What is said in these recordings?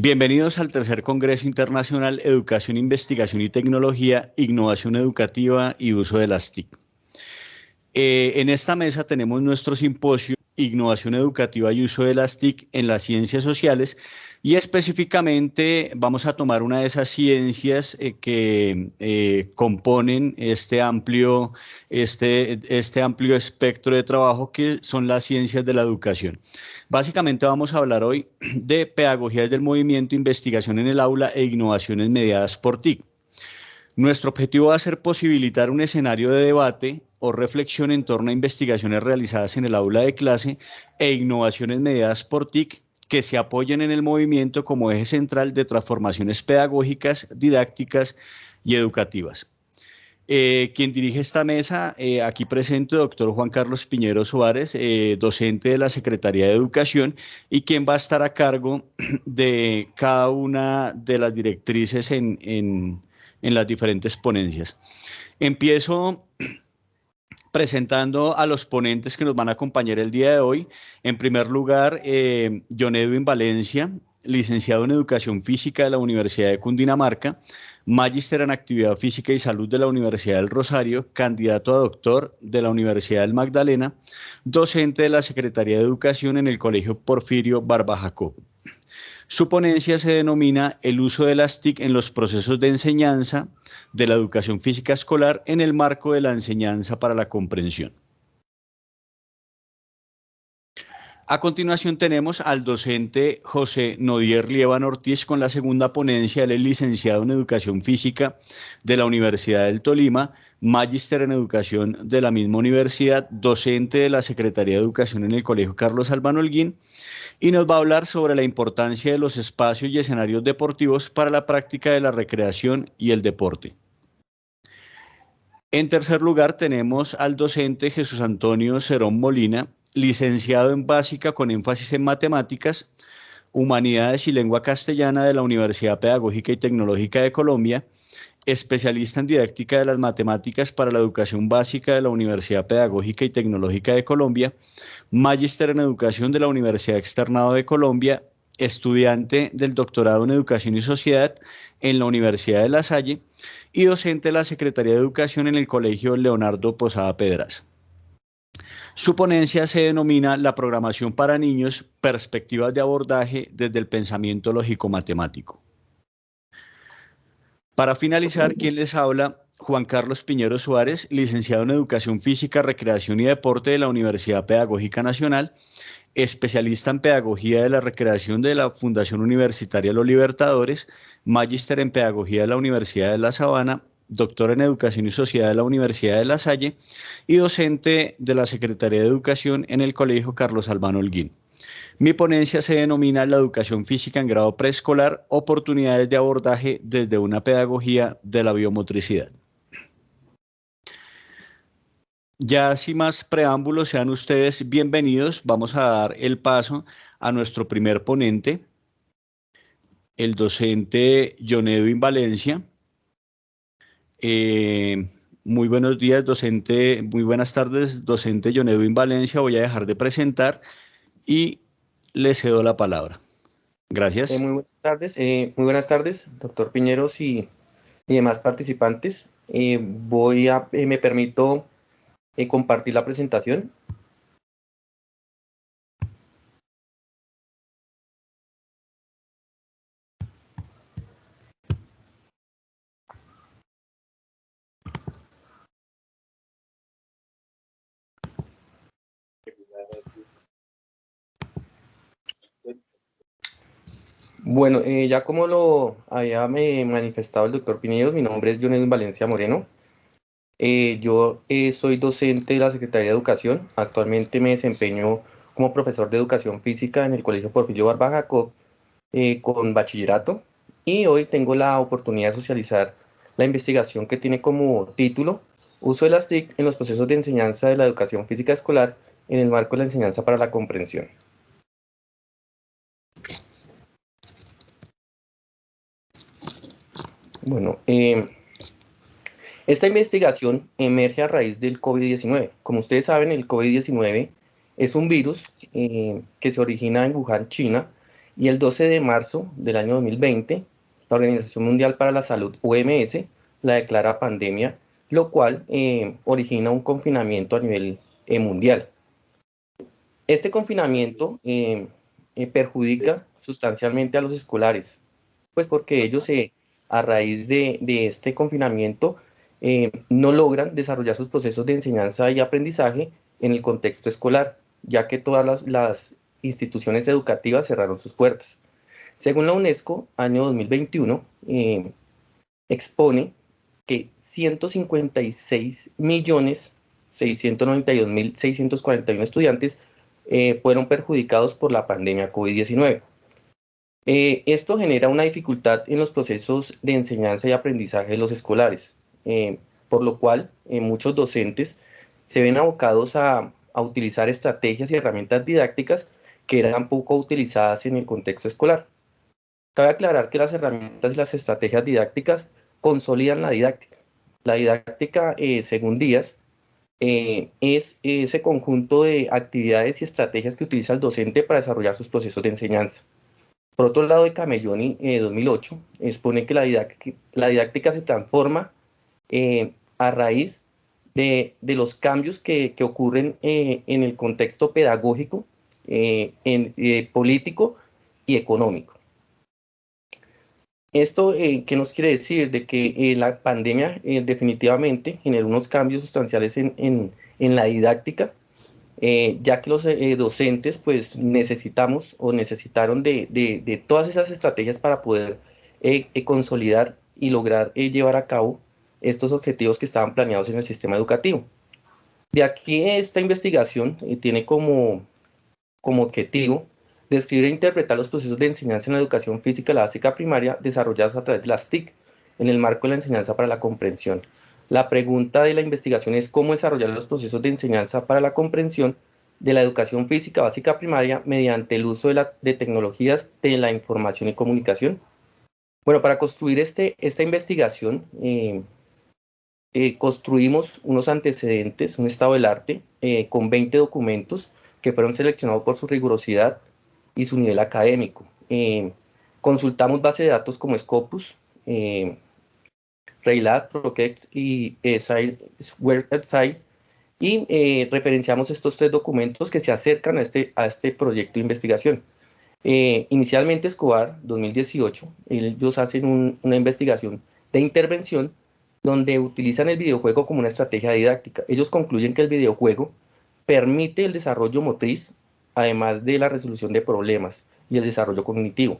Bienvenidos al tercer Congreso Internacional Educación, Investigación y Tecnología, Innovación Educativa y Uso de las TIC. En esta mesa tenemos nuestro simposio Innovación Educativa y Uso de las TIC en las Ciencias Sociales y específicamente vamos a tomar una de esas ciencias que componen este amplio espectro de trabajo que son las ciencias de la educación. Básicamente vamos a hablar hoy de pedagogías del movimiento, investigación en el aula e innovaciones mediadas por TIC. Nuestro objetivo va a ser posibilitar un escenario de debate o reflexión en torno a investigaciones realizadas en el aula de clase e innovaciones mediadas por TIC que se apoyen en el movimiento como eje central de transformaciones pedagógicas, didácticas y educativas. Quien dirige esta mesa, aquí presente, doctor Juan Carlos Piñero Suárez, docente de la Secretaría de Educación y quien va a estar a cargo de cada una de las directrices en las diferentes ponencias. Empiezo presentando a los ponentes que nos van a acompañar el día de hoy. En primer lugar, John Edwin Valencia, licenciado en Educación Física de la Universidad de Cundinamarca, magíster en Actividad Física y Salud de la Universidad del Rosario, candidato a doctor de la Universidad del Magdalena, docente de la Secretaría de Educación en el Colegio Porfirio Barba Jacob. Su ponencia se denomina El uso de las TIC en los procesos de enseñanza de la educación física escolar en el marco de la enseñanza para la comprensión. A continuación tenemos al docente José Nodier Líbano Ortiz con la segunda ponencia. Él es licenciado en Educación Física de la Universidad del Tolima, magíster en Educación de la misma universidad, docente de la Secretaría de Educación en el Colegio Carlos Albano Holguín, y nos va a hablar sobre la importancia de los espacios y escenarios deportivos para la práctica de la recreación y el deporte. En tercer lugar tenemos al docente Jesús Antonio Cerón Molina, licenciado en Básica con énfasis en Matemáticas, Humanidades y Lengua Castellana de la Universidad Pedagógica y Tecnológica de Colombia, especialista en Didáctica de las Matemáticas para la Educación Básica de la Universidad Pedagógica y Tecnológica de Colombia, magíster en Educación de la Universidad Externado de Colombia, estudiante del doctorado en Educación y Sociedad en la Universidad de La Salle y docente de la Secretaría de Educación en el Colegio Leonardo Posada Pedraza. Su ponencia se denomina La programación para niños, perspectivas de abordaje desde el pensamiento lógico-matemático. Para finalizar, quien les habla, Juan Carlos Piñero Suárez, licenciado en Educación Física, Recreación y Deporte de la Universidad Pedagógica Nacional, especialista en Pedagogía de la Recreación de la Fundación Universitaria Los Libertadores, magíster en Pedagogía de la Universidad de La Sabana, doctor en Educación y Sociedad de la Universidad de La Salle y docente de la Secretaría de Educación en el Colegio Carlos Albano Holguín. Mi ponencia se denomina La educación física en grado preescolar, oportunidades de abordaje desde una pedagogía de la biomotricidad. Ya sin más preámbulos, sean ustedes bienvenidos. Vamos a dar el paso a nuestro primer ponente, el docente John Edwin Valencia. Muy buenos días, docente, muy buenas tardes, docente John Edwin Valencia. Voy a dejar de presentar y le cedo la palabra. Gracias. Muy buenas tardes, doctor Piñeros y demás participantes. Me permito compartir la presentación. Bueno, ya como lo había manifestado el doctor Piñeros, mi nombre es John Edwin Valencia Moreno. Yo soy docente de la Secretaría de Educación. Actualmente me desempeño como profesor de Educación Física en el Colegio Porfirio Barba Jacob con bachillerato. Y hoy tengo la oportunidad de socializar la investigación que tiene como título Uso de las TIC en los procesos de enseñanza de la educación física escolar en el marco de la enseñanza para la comprensión. Bueno, esta investigación emerge a raíz del COVID-19. Como ustedes saben, el COVID-19 es un virus que se origina en Wuhan, China, y el 12 de marzo del año 2020, la Organización Mundial para la Salud, OMS, la declara pandemia, lo cual origina un confinamiento a nivel mundial. Este confinamiento perjudica sustancialmente a los escolares, pues porque ellos a raíz de este confinamiento no logran desarrollar sus procesos de enseñanza y aprendizaje en el contexto escolar, ya que todas las instituciones educativas cerraron sus puertas. Según la UNESCO, año 2021, expone que 156.692.641 estudiantes fueron perjudicados por la pandemia COVID-19. Esto genera una dificultad en los procesos de enseñanza y aprendizaje de los escolares, por lo cual muchos docentes se ven abocados a utilizar estrategias y herramientas didácticas que eran poco utilizadas en el contexto escolar. Cabe aclarar que las herramientas y las estrategias didácticas consolidan la didáctica. La didáctica, según Díaz, es ese conjunto de actividades y estrategias que utiliza el docente para desarrollar sus procesos de enseñanza. Por otro lado, de Camelloni, 2008, expone que la didáctica se transforma a raíz de los cambios que ocurren en el contexto pedagógico, político y económico. ¿Esto qué nos quiere decir? De que la pandemia definitivamente generó unos cambios sustanciales en la didáctica, ya que los docentes pues necesitamos o necesitaron de todas esas estrategias para poder consolidar y lograr llevar a cabo estos objetivos que estaban planeados en el sistema educativo. De aquí esta investigación tiene como objetivo describir e interpretar los procesos de enseñanza en la educación física la básica primaria desarrollados a través de las TIC en el marco de la enseñanza para la comprensión. La pregunta de la investigación es cómo desarrollar los procesos de enseñanza para la comprensión de la educación física básica primaria mediante el uso de tecnologías de la información y comunicación. Bueno, para construir esta investigación construimos unos antecedentes, un estado del arte, con 20 documentos que fueron seleccionados por su rigurosidad y su nivel académico. Consultamos bases de datos como Scopus, Raylat, Proquex y SciWare y referenciamos estos 3 documentos que se acercan a este proyecto de investigación. Inicialmente Escobar, 2018, ellos hacen una investigación de intervención donde utilizan el videojuego como una estrategia didáctica. Ellos concluyen que el videojuego permite el desarrollo motriz, además de la resolución de problemas y el desarrollo cognitivo.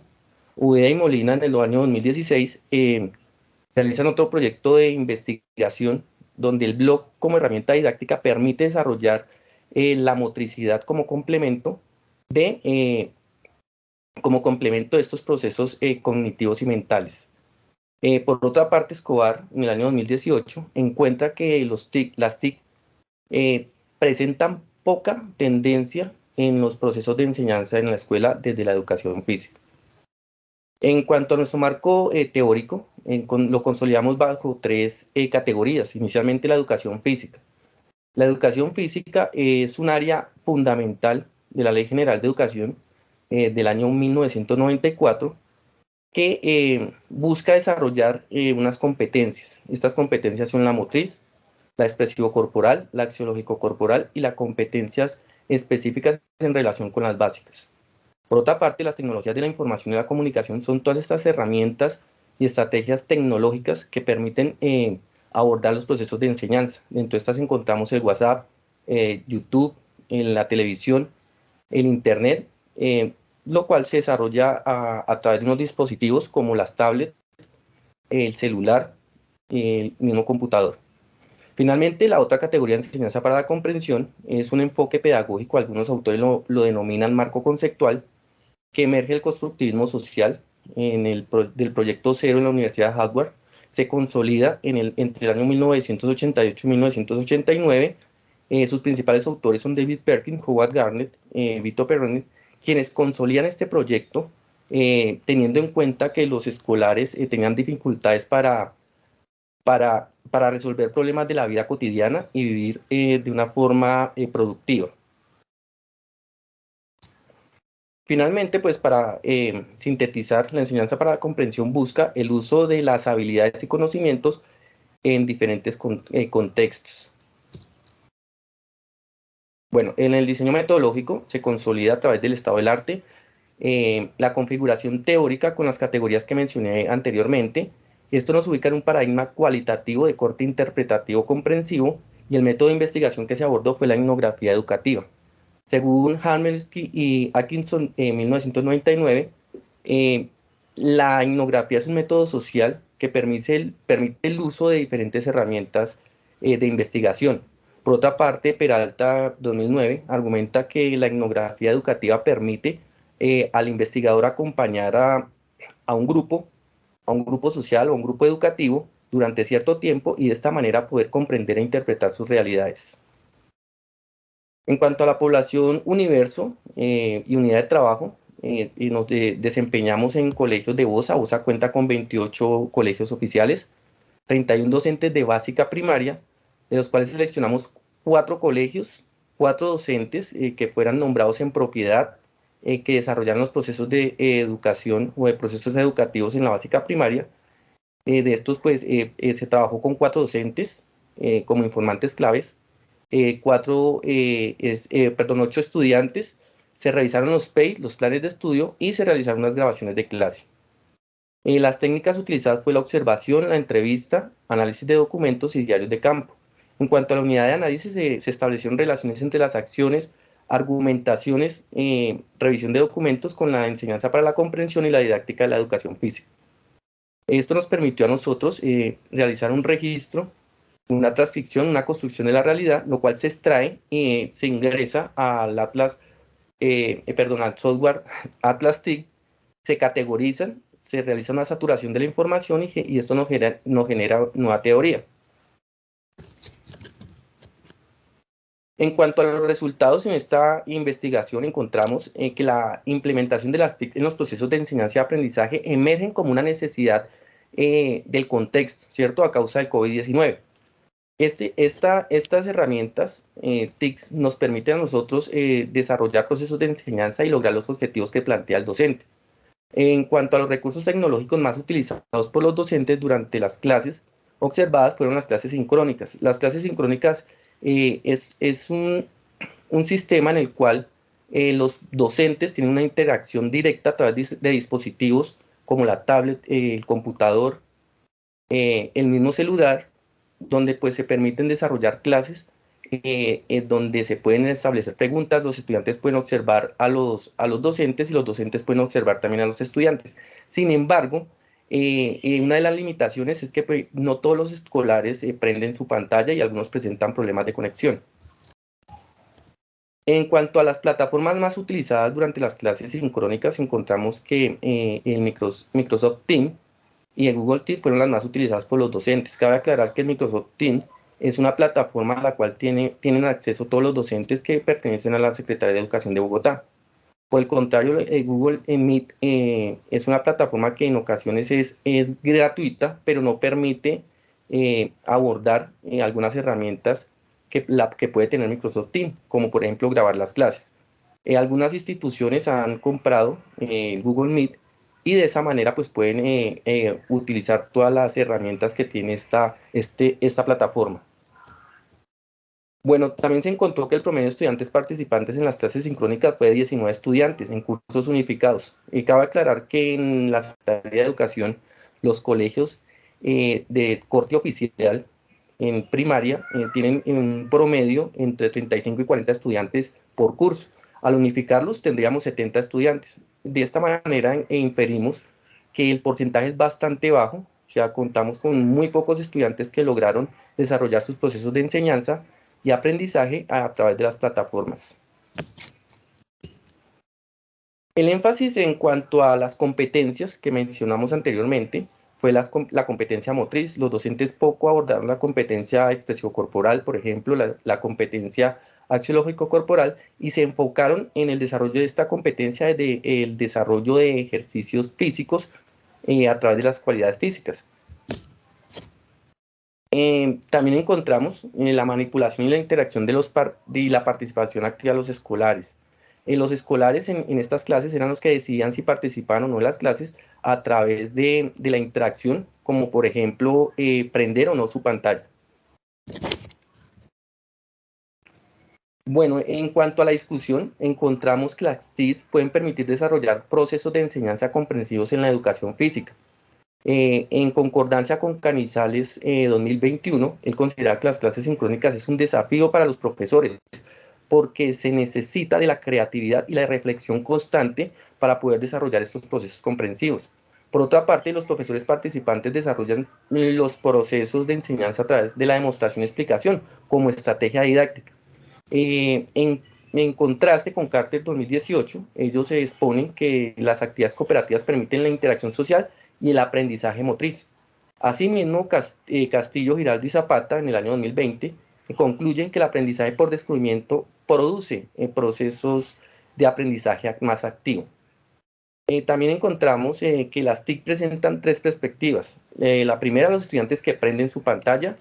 Uveda y Molina en el año 2016 realizan otro proyecto de investigación donde el blog como herramienta didáctica permite desarrollar la motricidad como complemento de estos procesos cognitivos y mentales. Por otra parte, Escobar, en el año 2018, encuentra que las TIC presentan poca tendencia en los procesos de enseñanza en la escuela desde la educación física. En cuanto a nuestro marco teórico, lo consolidamos bajo 3 categorías. Inicialmente la educación física. La educación física es un área fundamental de la Ley General de Educación del año 1994 que busca desarrollar unas competencias. Estas competencias son la motriz, la expresivo-corporal, la axiológico-corporal y las competencias específicas en relación con las básicas. Por otra parte, las tecnologías de la información y la comunicación son todas estas herramientas y estrategias tecnológicas que permiten abordar los procesos de enseñanza. Dentro de estas encontramos el WhatsApp, YouTube, la televisión, el Internet, lo cual se desarrolla a través de unos dispositivos como las tablets, el celular, el mismo computador. Finalmente, la otra categoría de enseñanza para la comprensión es un enfoque pedagógico, algunos autores lo denominan marco conceptual, que emerge el constructivismo social del proyecto Cero en la Universidad de Harvard, se consolida entre el año 1988 y 1989. Sus principales autores son David Perkins, Howard Garnett, Vito Perrone, quienes consolidan este proyecto teniendo en cuenta que los escolares tenían dificultades para resolver problemas de la vida cotidiana y vivir de una forma productiva. Finalmente, pues para sintetizar, la enseñanza para la comprensión busca el uso de las habilidades y conocimientos en diferentes contextos. Bueno, en el diseño metodológico se consolida a través del estado del arte, la configuración teórica con las categorías que mencioné anteriormente. Esto nos ubica en un paradigma cualitativo de corte interpretativo comprensivo, y el método de investigación que se abordó fue la etnografía educativa. Según Hamelsky y Atkinson en 1999, eh, la etnografía es un método social que permite el uso de diferentes herramientas de investigación. Por otra parte, Peralta 2009 argumenta que la etnografía educativa permite al investigador acompañar a un grupo social o a un grupo educativo durante cierto tiempo, y de esta manera poder comprender e interpretar sus realidades. En cuanto a la población universo y unidad de trabajo, y nos desempeñamos en colegios de BOSA. BOSA cuenta con 28 colegios oficiales, 31 docentes de básica primaria, de los cuales seleccionamos 4 colegios, 4 docentes que fueran nombrados en propiedad, que desarrollaran los procesos de educación o de procesos educativos en la básica primaria. De estos, pues, se trabajó con 4 docentes como informantes claves, 8 estudiantes, se revisaron los PEI, los planes de estudio, y se realizaron unas grabaciones de clase. Las técnicas utilizadas fue la observación, la entrevista, análisis de documentos y diarios de campo. En cuanto a la unidad de análisis, se establecieron relaciones entre las acciones, argumentaciones, revisión de documentos con la enseñanza para la comprensión y la didáctica de la educación física. Esto nos permitió a nosotros realizar un registro, una transcripción, una construcción de la realidad, lo cual se extrae y se ingresa al Atlas, al software Atlas TIC, se categorizan, se realiza una saturación de la información, y esto nos genera nueva teoría. En cuanto a los resultados en esta investigación, encontramos que la implementación de las TIC en los procesos de enseñanza y aprendizaje emergen como una necesidad del contexto, ¿cierto?, a causa del COVID-19. Estas herramientas TIC nos permiten a nosotros desarrollar procesos de enseñanza y lograr los objetivos que plantea el docente. En cuanto a los recursos tecnológicos más utilizados por los docentes durante las clases observadas, fueron las clases sincrónicas. Las clases sincrónicas es un sistema en el cual los docentes tienen una interacción directa a través de dispositivos como la tablet, el computador, el mismo celular, donde pues se permiten desarrollar clases, donde se pueden establecer preguntas, los estudiantes pueden observar a los docentes, y los docentes pueden observar también a los estudiantes. Sin embargo, una de las limitaciones es que pues, no todos los escolares prenden su pantalla, y algunos presentan problemas de conexión. En cuanto a las plataformas más utilizadas durante las clases sincrónicas, encontramos que el Microsoft Teams y el Google Teams fueron las más utilizadas por los docentes. Cabe aclarar que el Microsoft Teams es una plataforma a la cual tienen acceso todos los docentes que pertenecen a la Secretaría de Educación de Bogotá. Por el contrario, Google Meet es una plataforma que en ocasiones es gratuita, pero no permite abordar algunas herramientas que puede tener Microsoft Teams, como por ejemplo grabar las clases. Algunas instituciones han comprado Google Meet, y de esa manera pues pueden utilizar todas las herramientas que tiene esta plataforma. Bueno, también se encontró que el promedio de estudiantes participantes en las clases sincrónicas fue de 19 estudiantes en cursos unificados. Y cabe aclarar que en la Secretaría de Educación, los colegios de corte oficial en primaria tienen un promedio entre 35 y 40 estudiantes por curso. Al unificarlos tendríamos 70 estudiantes. De esta manera inferimos que el porcentaje es bastante bajo, o sea, contamos con muy pocos estudiantes que lograron desarrollar sus procesos de enseñanza y aprendizaje a través de las plataformas. El énfasis en cuanto a las competencias que mencionamos anteriormente fue la competencia motriz. Los docentes poco abordaron la competencia expresivo-corporal, por ejemplo, la competencia axiológico-corporal, y se enfocaron en el desarrollo de esta competencia, el desarrollo de ejercicios físicos a través de las cualidades físicas. También encontramos la manipulación y la interacción y la participación activa de los escolares. Los escolares en estas clases eran los que decidían si participaban o no en las clases a través de la interacción, como por ejemplo prender o no su pantalla. Bueno, en cuanto a la discusión, encontramos que las TIC pueden permitir desarrollar procesos de enseñanza comprensivos en la educación física. En concordancia con Canizales 2021, él considera que las clases sincrónicas es un desafío para los profesores, porque se necesita de la creatividad y la reflexión constante para poder desarrollar estos procesos comprensivos. Por otra parte, los profesores participantes desarrollan los procesos de enseñanza a través de la demostración y explicación como estrategia didáctica. En contraste con Carter 2018, ellos se exponen que las actividades cooperativas permiten la interacción social y el aprendizaje motriz. Asimismo, Castillo, Giraldo y Zapata, en el año 2020, concluyen que el aprendizaje por descubrimiento produce procesos de aprendizaje más activo. También encontramos que las TIC presentan tres perspectivas. La primera, los estudiantes que prenden su pantalla.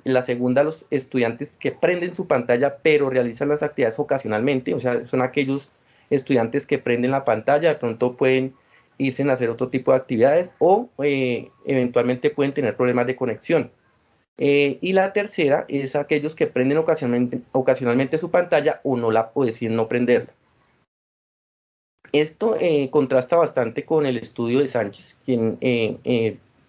La segunda, los estudiantes que prenden su pantalla pero realizan las actividades ocasionalmente, o sea, son aquellos estudiantes que prenden la pantalla, de pronto pueden irse a hacer otro tipo de actividades o eventualmente pueden tener problemas de conexión. Y la tercera es aquellos que prenden ocasionalmente su pantalla o no la deciden no prenderla. Esto contrasta bastante con el estudio de Sánchez, quien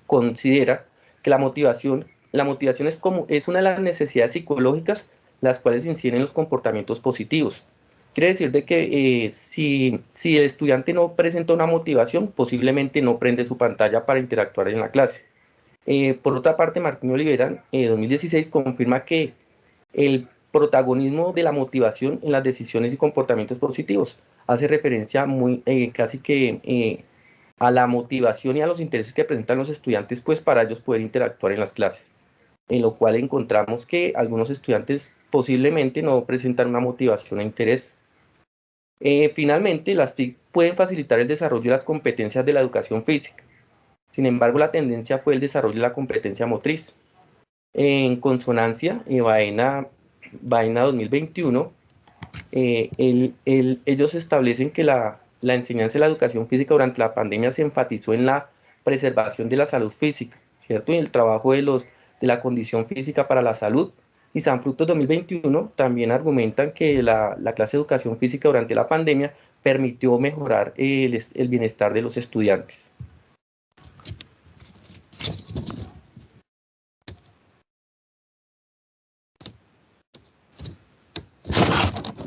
considera que la motivación es una de las necesidades psicológicas las cuales inciden en los comportamientos positivos. Quiere decir de que si el estudiante no presenta una motivación, posiblemente no prende su pantalla para interactuar en la clase. Por otra parte, Martín Olivera, 2016, confirma que el protagonismo de la motivación en las decisiones y comportamientos positivos hace referencia casi que a la motivación y a los intereses que presentan los estudiantes, pues para ellos poder interactuar en las clases, en lo cual encontramos que algunos estudiantes posiblemente no presentan una motivación e interés. Finalmente, las TIC pueden facilitar el desarrollo de las competencias de la educación física. Sin embargo, la tendencia fue el desarrollo de la competencia motriz. En consonancia, Baena 2021, ellos establecen que la enseñanza de la educación física durante la pandemia se enfatizó en la preservación de la salud física, ¿cierto? Y el trabajo de la condición física para la salud. Y San Frutos 2021 también argumentan que la clase de educación física durante la pandemia permitió mejorar el bienestar de los estudiantes.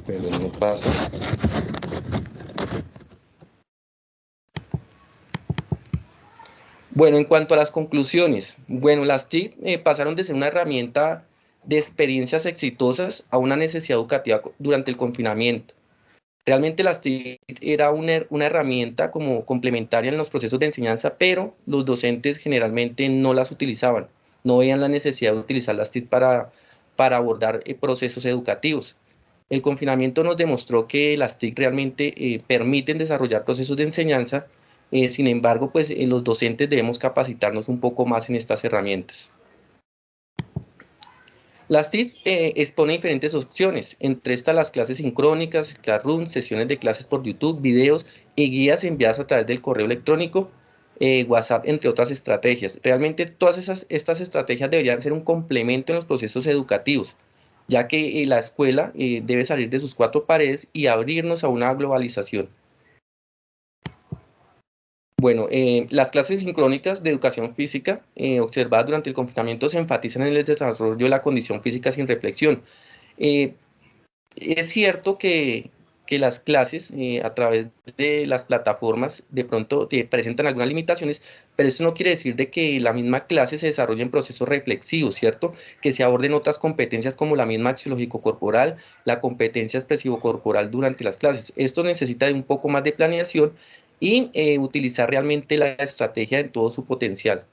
Pero no pasa. Bueno, en cuanto a las conclusiones, bueno, las TIC pasaron de ser una herramienta de experiencias exitosas a una necesidad educativa durante el confinamiento. Realmente las TIC era una herramienta como complementaria en los procesos de enseñanza, pero los docentes generalmente no las utilizaban, no veían la necesidad de utilizar las TIC para abordar procesos educativos. El confinamiento nos demostró que las TIC realmente permiten desarrollar procesos de enseñanza. Sin embargo, pues los docentes debemos capacitarnos un poco más en estas herramientas. Las TIC exponen diferentes opciones, entre estas las clases sincrónicas, Classroom, sesiones de clases por YouTube, videos y guías enviadas a través del correo electrónico, WhatsApp, entre otras estrategias. Realmente todas estas estrategias deberían ser un complemento en los procesos educativos, ya que la escuela debe salir de sus cuatro paredes y abrirnos a una globalización. Bueno, las clases sincrónicas de educación física observadas durante el confinamiento se enfatizan en el desarrollo de la condición física sin reflexión. Es cierto que las clases a través de las plataformas de pronto presentan algunas limitaciones, pero eso no quiere decir de que la misma clase se desarrolle en procesos reflexivos, ¿cierto? Que se aborden otras competencias como la misma axiológico-corporal, la competencia expresivo-corporal durante las clases. Esto necesita de un poco más de planeación y utilizar realmente la estrategia en todo su potencial.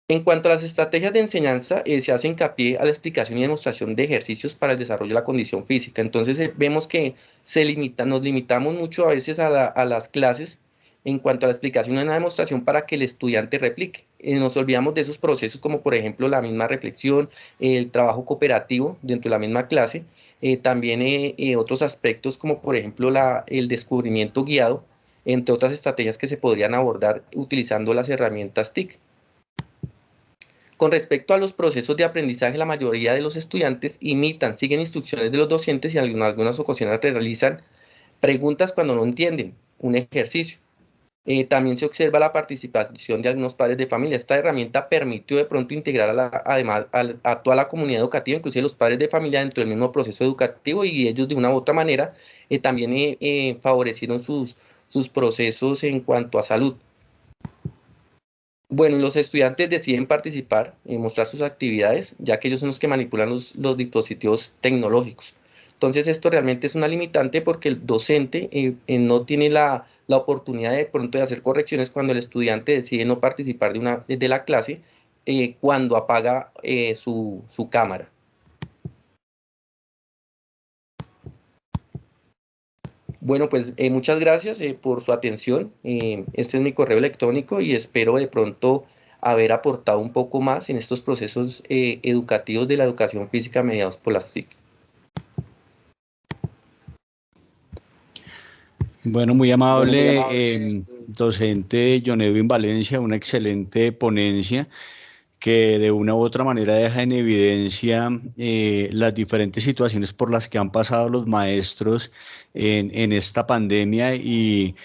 En cuanto a las estrategias de enseñanza, se hace hincapié a la explicación y demostración de ejercicios para el desarrollo de la condición física. Entonces vemos que nos limitamos mucho a veces a las clases en cuanto a la explicación y la demostración para que el estudiante replique. nos olvidamos de esos procesos como por ejemplo la misma reflexión, el trabajo cooperativo dentro de la misma clase, también otros aspectos como por ejemplo el descubrimiento guiado, entre otras estrategias que se podrían abordar utilizando las herramientas TIC. Con respecto a los procesos de aprendizaje, la mayoría de los estudiantes siguen instrucciones de los docentes y en algunas ocasiones realizan preguntas cuando no entienden un ejercicio. También se observa la participación de algunos padres de familia. Esta herramienta permitió de pronto integrar además a toda la comunidad educativa, inclusive los padres de familia, dentro del mismo proceso educativo, y ellos de una u otra manera también favorecieron sus procesos en cuanto a salud. Bueno, los estudiantes deciden participar y mostrar sus actividades, ya que ellos son los que manipulan los dispositivos tecnológicos. Entonces, esto realmente es una limitante porque el docente no tiene la oportunidad de pronto de hacer correcciones cuando el estudiante decide no participar de la clase, cuando apaga su cámara. Bueno, pues muchas gracias por su atención. Este es mi correo electrónico y espero de pronto haber aportado un poco más en estos procesos educativos de la educación física mediados por las TIC. Bueno, muy amable, docente John Edwin Valencia, una excelente ponencia que de una u otra manera deja en evidencia las diferentes situaciones por las que han pasado los maestros en esta pandemia y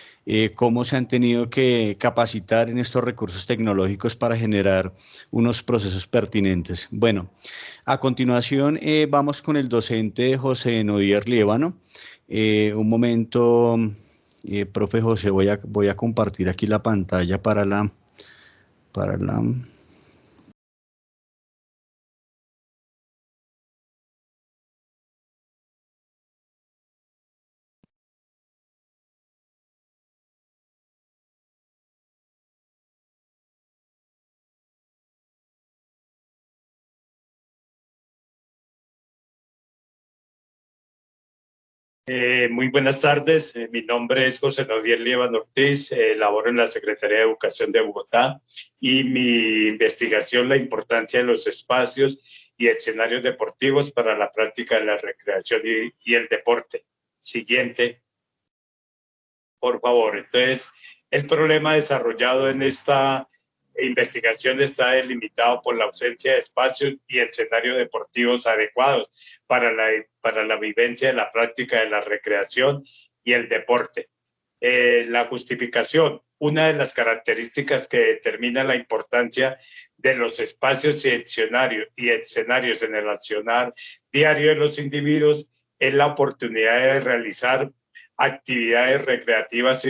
cómo se han tenido que capacitar en estos recursos tecnológicos para generar unos procesos pertinentes. Bueno, a continuación vamos con el docente José Nodier Líbano. Un momento, profe José, voy a compartir aquí la pantalla para la Muy buenas tardes, mi nombre es José Nodier Líbano Ortiz, laboro en la Secretaría de Educación de Bogotá y mi investigación, la importancia de los espacios y escenarios deportivos para la práctica de la recreación y el deporte. Siguiente, por favor. Entonces, el problema desarrollado en esta investigación está delimitado por la ausencia de espacios y escenarios deportivos adecuados para la vivencia de la práctica de la recreación y el deporte. La justificación, una de las características que determina la importancia de los espacios y escenarios en el accionar diario de los individuos es la oportunidad de realizar actividades recreativas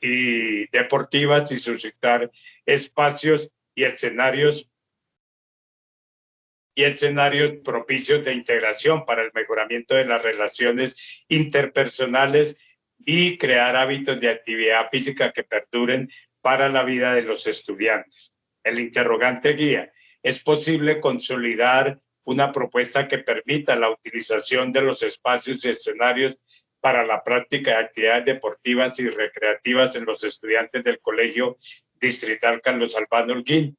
y deportivas y suscitar espacios y escenarios propicios de integración para el mejoramiento de las relaciones interpersonales y crear hábitos de actividad física que perduren para la vida de los estudiantes. El interrogante guía: ¿es posible consolidar una propuesta que permita la utilización de los espacios y escenarios para la práctica de actividades deportivas y recreativas en los estudiantes del Colegio Distrital Carlos Albano Holguín?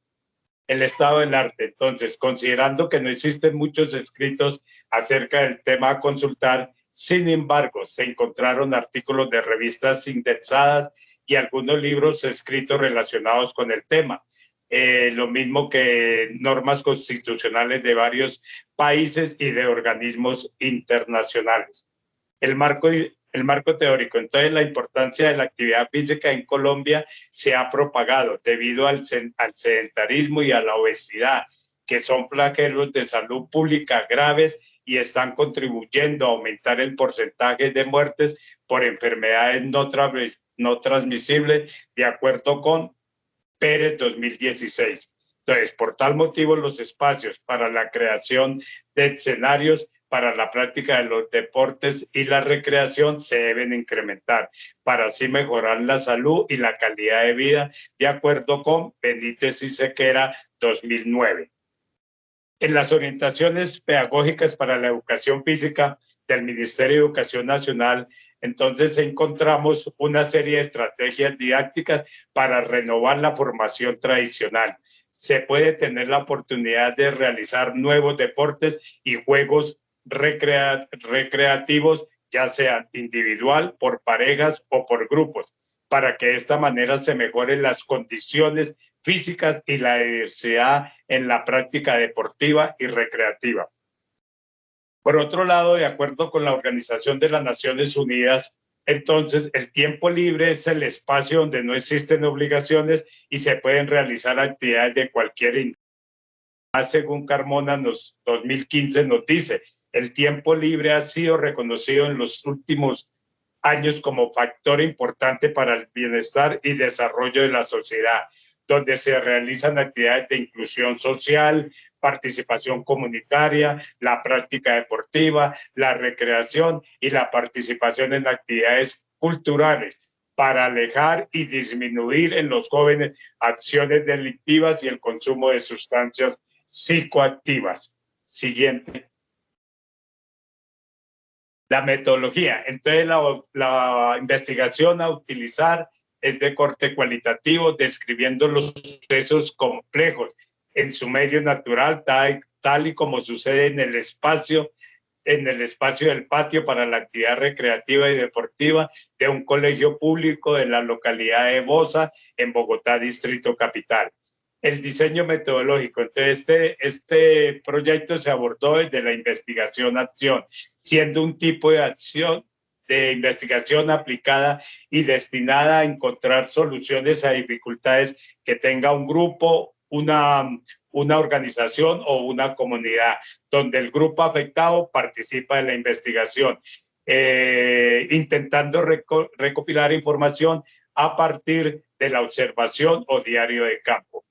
El estado del arte. Entonces, considerando que no existen muchos escritos acerca del tema a consultar, sin embargo, se encontraron artículos de revistas indexadas y algunos libros escritos relacionados con el tema. Lo mismo que normas constitucionales de varios países y de organismos internacionales. El marco teórico. Entonces, la importancia de la actividad física en Colombia se ha propagado debido al sedentarismo y a la obesidad, que son flagelos de salud pública graves y están contribuyendo a aumentar el porcentaje de muertes por enfermedades no transmisibles, de acuerdo con Pérez 2016. Entonces, por tal motivo, los espacios para la creación de escenarios para la práctica de los deportes y la recreación se deben incrementar para así mejorar la salud y la calidad de vida, de acuerdo con Benítez y Sequera 2009. En las orientaciones pedagógicas para la educación física del Ministerio de Educación Nacional, entonces encontramos una serie de estrategias didácticas para renovar la formación tradicional. se puede tener la oportunidad de realizar nuevos deportes y juegos recreativos, ya sea individual, por parejas o por grupos, para que de esta manera se mejoren las condiciones físicas y la diversidad en la práctica deportiva y recreativa. Por otro lado, de acuerdo con la Organización de las Naciones Unidas, entonces el tiempo libre es el espacio donde no existen obligaciones y se pueden realizar actividades de cualquier índole. Según Carmona, 2015 nos dice, el tiempo libre ha sido reconocido en los últimos años como factor importante para el bienestar y desarrollo de la sociedad, donde se realizan actividades de inclusión social, participación comunitaria, la práctica deportiva, la recreación y la participación en actividades culturales para alejar y disminuir en los jóvenes acciones delictivas y el consumo de sustancias psicoactivas. Siguiente. La metodología. Entonces, la investigación a utilizar es de corte cualitativo, describiendo los sucesos complejos en su medio natural, tal y como sucede en el espacio del patio para la actividad recreativa y deportiva de un colegio público de la localidad de Bosa, en Bogotá, Distrito Capital. El diseño metodológico. Entonces, este proyecto se abordó desde la investigación-acción, siendo un tipo de acción de investigación aplicada y destinada a encontrar soluciones a dificultades que tenga un grupo, una organización o una comunidad, donde el grupo afectado participa en la investigación, intentando recopilar información a partir de la observación o diario de campo,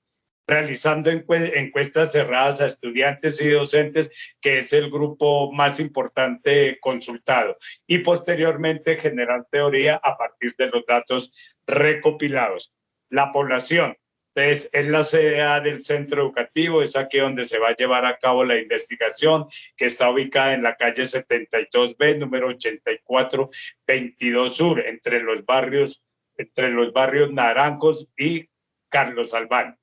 realizando encuestas cerradas a estudiantes y docentes, que es el grupo más importante consultado, y posteriormente generar teoría a partir de los datos recopilados. La población. Entonces, es la sede del centro educativo, es aquí donde se va a llevar a cabo la investigación, que está ubicada en la calle 72B, número 8422 Sur, entre los barrios Naranjos y Carlos Albán.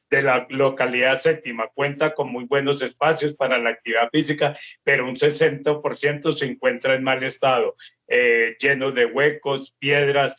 De la localidad séptima, cuenta con muy buenos espacios para la actividad física, pero un 60% se encuentra en mal estado, lleno de huecos, piedras,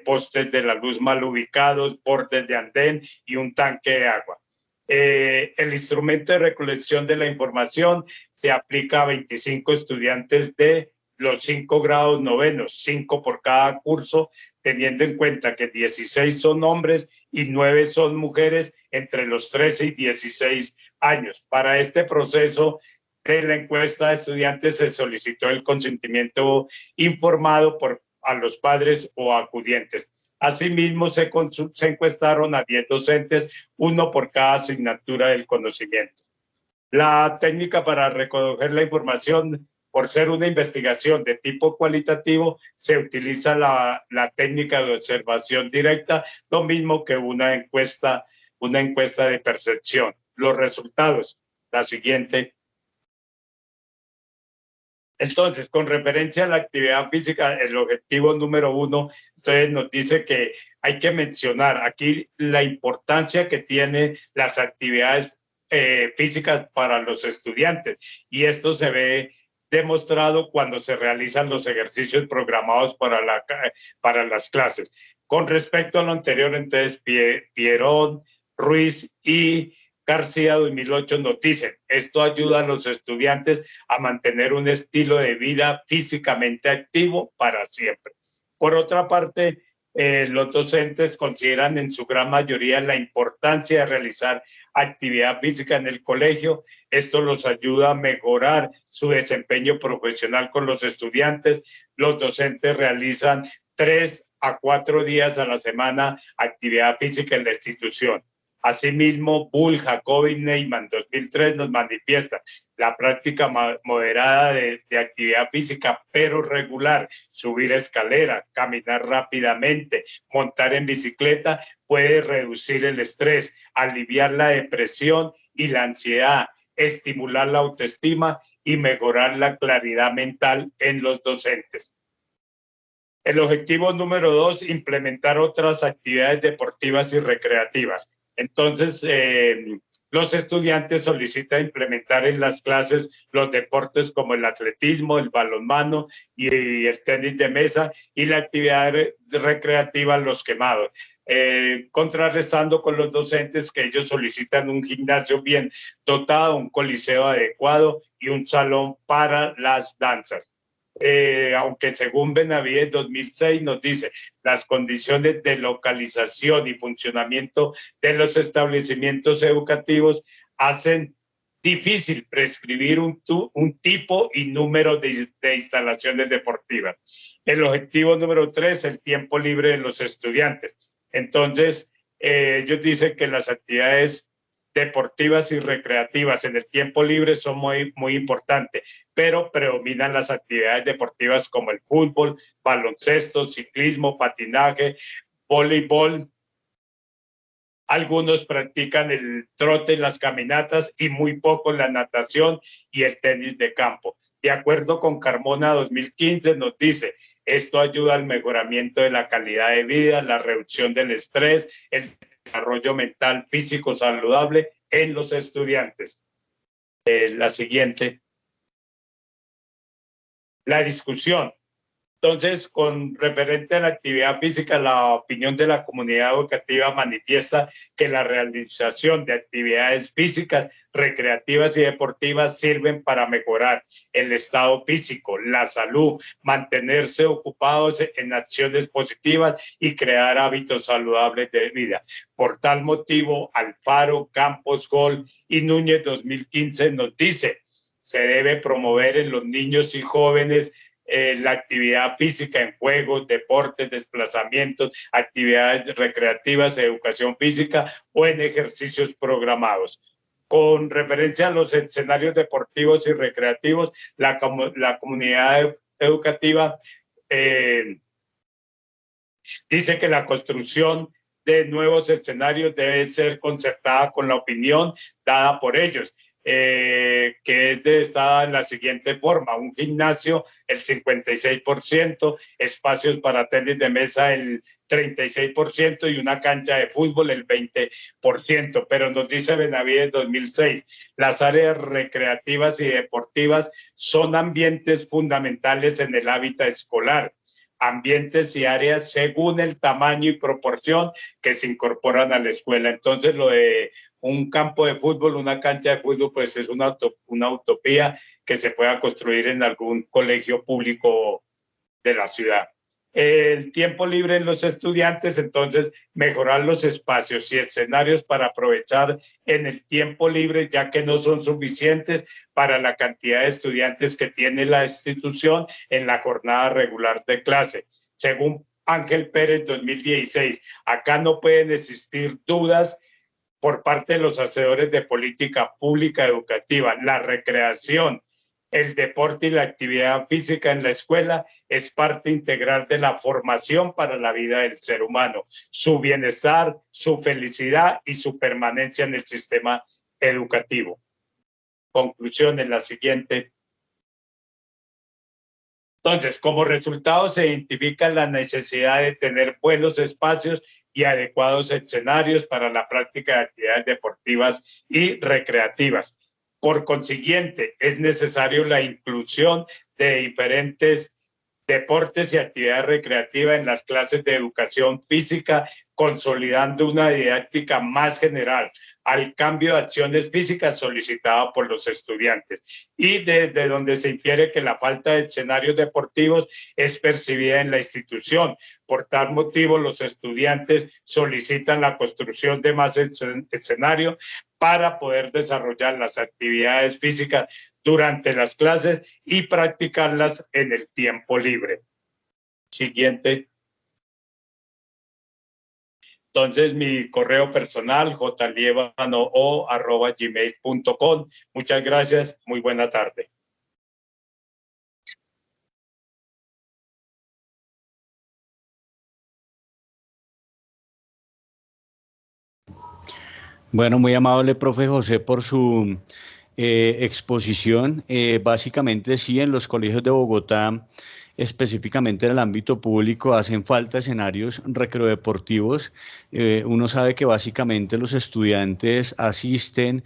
postes de la luz mal ubicados, bordes de andén y un tanque de agua. El instrumento de recolección de la información se aplica a 25 estudiantes de los 5 grados novenos, 5 por cada curso, teniendo en cuenta que 16 son hombres y 9 son mujeres entre los 13 y 16 años. Para este proceso de la encuesta de estudiantes se solicitó el consentimiento informado a los padres o acudientes. Asimismo, se encuestaron a 10 docentes, 1 por cada asignatura del conocimiento. La técnica para recoger la información, por ser una investigación de tipo cualitativo, se utiliza la técnica de observación directa, lo mismo que una encuesta de percepción. Los resultados, la siguiente. Entonces, con referencia a la actividad física, el objetivo número 1, entonces nos dice que hay que mencionar aquí la importancia que tienen las actividades físicas para los estudiantes, y esto se ve demostrado cuando se realizan los ejercicios programados para las clases. Con respecto a lo anterior, entonces, Pierón, Ruiz y García 2008 nos dicen, esto ayuda a los estudiantes a mantener un estilo de vida físicamente activo para siempre. Por otra parte, los docentes consideran en su gran mayoría la importancia de realizar actividad física en el colegio. Esto los ayuda a mejorar su desempeño profesional con los estudiantes. Los docentes realizan 3 a 4 días a la semana actividad física en la institución. Asimismo, Bull, Jacobi, Neyman, 2003 nos manifiesta la práctica moderada de actividad física, pero regular, subir escalera, caminar rápidamente, montar en bicicleta, puede reducir el estrés, aliviar la depresión y la ansiedad, estimular la autoestima y mejorar la claridad mental en los docentes. El objetivo número 2, implementar otras actividades deportivas y recreativas. Entonces, los estudiantes solicitan implementar en las clases los deportes como el atletismo, el balonmano y el tenis de mesa, y la actividad recreativa, los quemados. Contrarrestando con los docentes que ellos solicitan un gimnasio bien dotado, un coliseo adecuado y un salón para las danzas. Aunque según Benavides 2006 nos dice, las condiciones de localización y funcionamiento de los establecimientos educativos hacen difícil prescribir un tipo y número de instalaciones deportivas. El objetivo número 3, el tiempo libre de los estudiantes. Entonces, ellos dicen que las actividades deportivas y recreativas en el tiempo libre son muy importantes, pero predominan las actividades deportivas como el fútbol, baloncesto, ciclismo, patinaje, voleibol. Algunos practican el trote, las caminatas y muy poco la natación y el tenis de campo. De acuerdo con Carmona 2015 nos dice, esto ayuda al mejoramiento de la calidad de vida, la reducción del estrés, el desarrollo mental, físico saludable en los estudiantes. La siguiente. La discusión. Entonces, con referente a la actividad física, la opinión de la comunidad educativa manifiesta que la realización de actividades físicas, recreativas y deportivas sirven para mejorar el estado físico, la salud, mantenerse ocupados en acciones positivas y crear hábitos saludables de vida. Por tal motivo, Alfaro, Campos, Gol y Núñez 2015 nos dice, se debe promover en los niños y jóvenes la actividad física en juegos, deportes, desplazamientos, actividades recreativas, educación física o en ejercicios programados. Con referencia a los escenarios deportivos y recreativos, la comunidad educativa dice que la construcción de nuevos escenarios debe ser concertada con la opinión dada por ellos. Que está en la siguiente forma, un gimnasio el 56%, espacios para tenis de mesa el 36% y una cancha de fútbol el 20%, pero nos dice Benavides 2006, las áreas recreativas y deportivas son ambientes fundamentales en el hábitat escolar, ambientes y áreas según el tamaño y proporción que se incorporan a la escuela. Entonces lo de un campo de fútbol, una cancha de fútbol, pues es una utopía que se pueda construir en algún colegio público de la ciudad. El tiempo libre en los estudiantes, entonces mejorar los espacios y escenarios para aprovechar en el tiempo libre, ya que no son suficientes para la cantidad de estudiantes que tiene la institución en la jornada regular de clase. Según Ángel Pérez 2016, acá no pueden existir dudas por parte de los hacedores de política pública educativa. La recreación, el deporte y la actividad física en la escuela es parte integral de la formación para la vida del ser humano, su bienestar, su felicidad y su permanencia en el sistema educativo. Conclusión en la siguiente. Entonces, como resultado se identifica la necesidad de tener buenos espacios y adecuados escenarios para la práctica de actividades deportivas y recreativas. Por consiguiente, es necesario la inclusión de diferentes deportes y actividades recreativas en las clases de educación física, consolidando una didáctica más general al cambio de acciones físicas solicitada por los estudiantes, y desde donde se infiere que la falta de escenarios deportivos es percibida en la institución. Por tal motivo, los estudiantes solicitan la construcción de más escenarios para poder desarrollar las actividades físicas durante las clases y practicarlas en el tiempo libre. Siguiente. Entonces, mi correo personal, jlievano@gmail.com. Muchas gracias. Muy buena tarde. Bueno, muy amable, profe José, por su exposición. Básicamente, sí, en los colegios de Bogotá específicamente en el ámbito público, hacen falta escenarios recreodeportivos. Uno sabe que básicamente los estudiantes asisten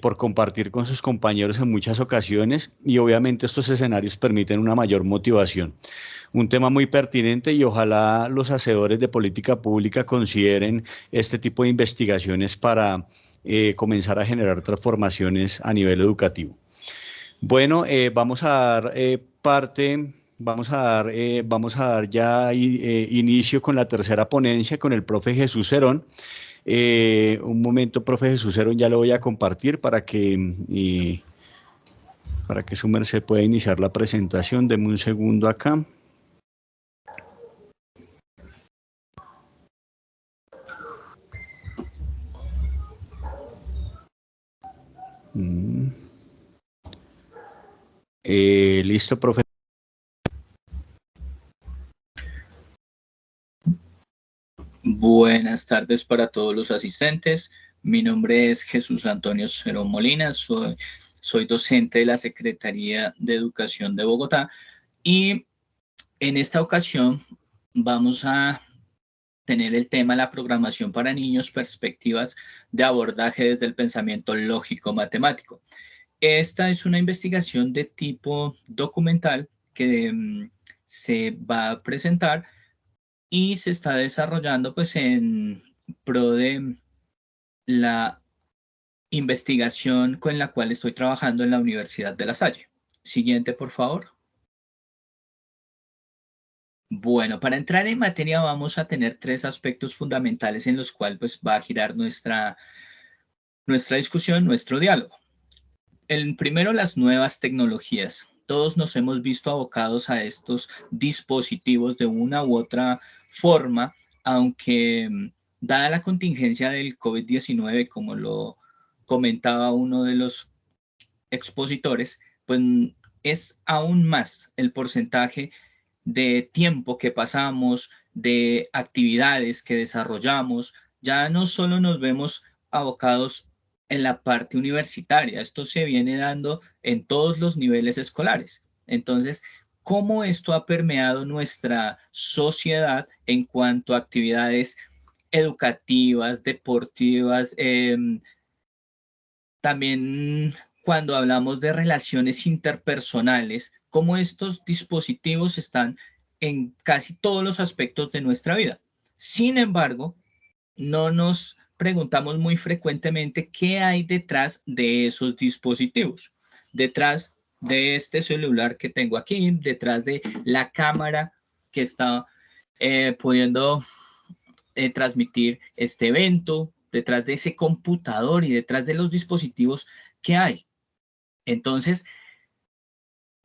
por compartir con sus compañeros en muchas ocasiones y obviamente estos escenarios permiten una mayor motivación. Un tema muy pertinente y ojalá los hacedores de política pública consideren este tipo de investigaciones para comenzar a generar transformaciones a nivel educativo. Bueno, vamos a dar vamos a dar ya inicio con la tercera ponencia con el profe Jesús Cerón. Un momento, profe Jesús Cerón, ya lo voy a compartir para que su merced pueda iniciar la presentación. Deme un segundo acá. Listo, profe. Buenas tardes para todos los asistentes. Mi nombre es Jesús Antonio Cerón Molina, soy docente de la Secretaría de Educación de Bogotá y en esta ocasión vamos a tener el tema la programación para niños, perspectivas de abordaje desde el pensamiento lógico-matemático. Esta es una investigación de tipo documental que se va a presentar y se está desarrollando pues en pro de la investigación con la cual estoy trabajando en la Universidad de La Salle. Siguiente, por favor. Bueno, para entrar en materia vamos a tener tres aspectos fundamentales en los cuales pues, va a girar nuestra discusión, nuestro diálogo. El primero, las nuevas tecnologías. Todos nos hemos visto abocados a estos dispositivos de una u otra forma, aunque dada la contingencia del COVID-19, como lo comentaba uno de los expositores, pues es aún más el porcentaje de tiempo que pasamos, de actividades que desarrollamos. Ya no solo nos vemos abocados en la parte universitaria, esto se viene dando en todos los niveles escolares. Entonces, ¿cómo esto ha permeado nuestra sociedad en cuanto a actividades educativas, deportivas? También cuando hablamos de relaciones interpersonales, cómo estos dispositivos están en casi todos los aspectos de nuestra vida. Sin embargo, no nos preguntamos muy frecuentemente qué hay detrás de esos dispositivos, detrás de este celular que tengo aquí, detrás de la cámara que está pudiendo transmitir este evento, detrás de ese computador y detrás de los dispositivos que hay. Entonces,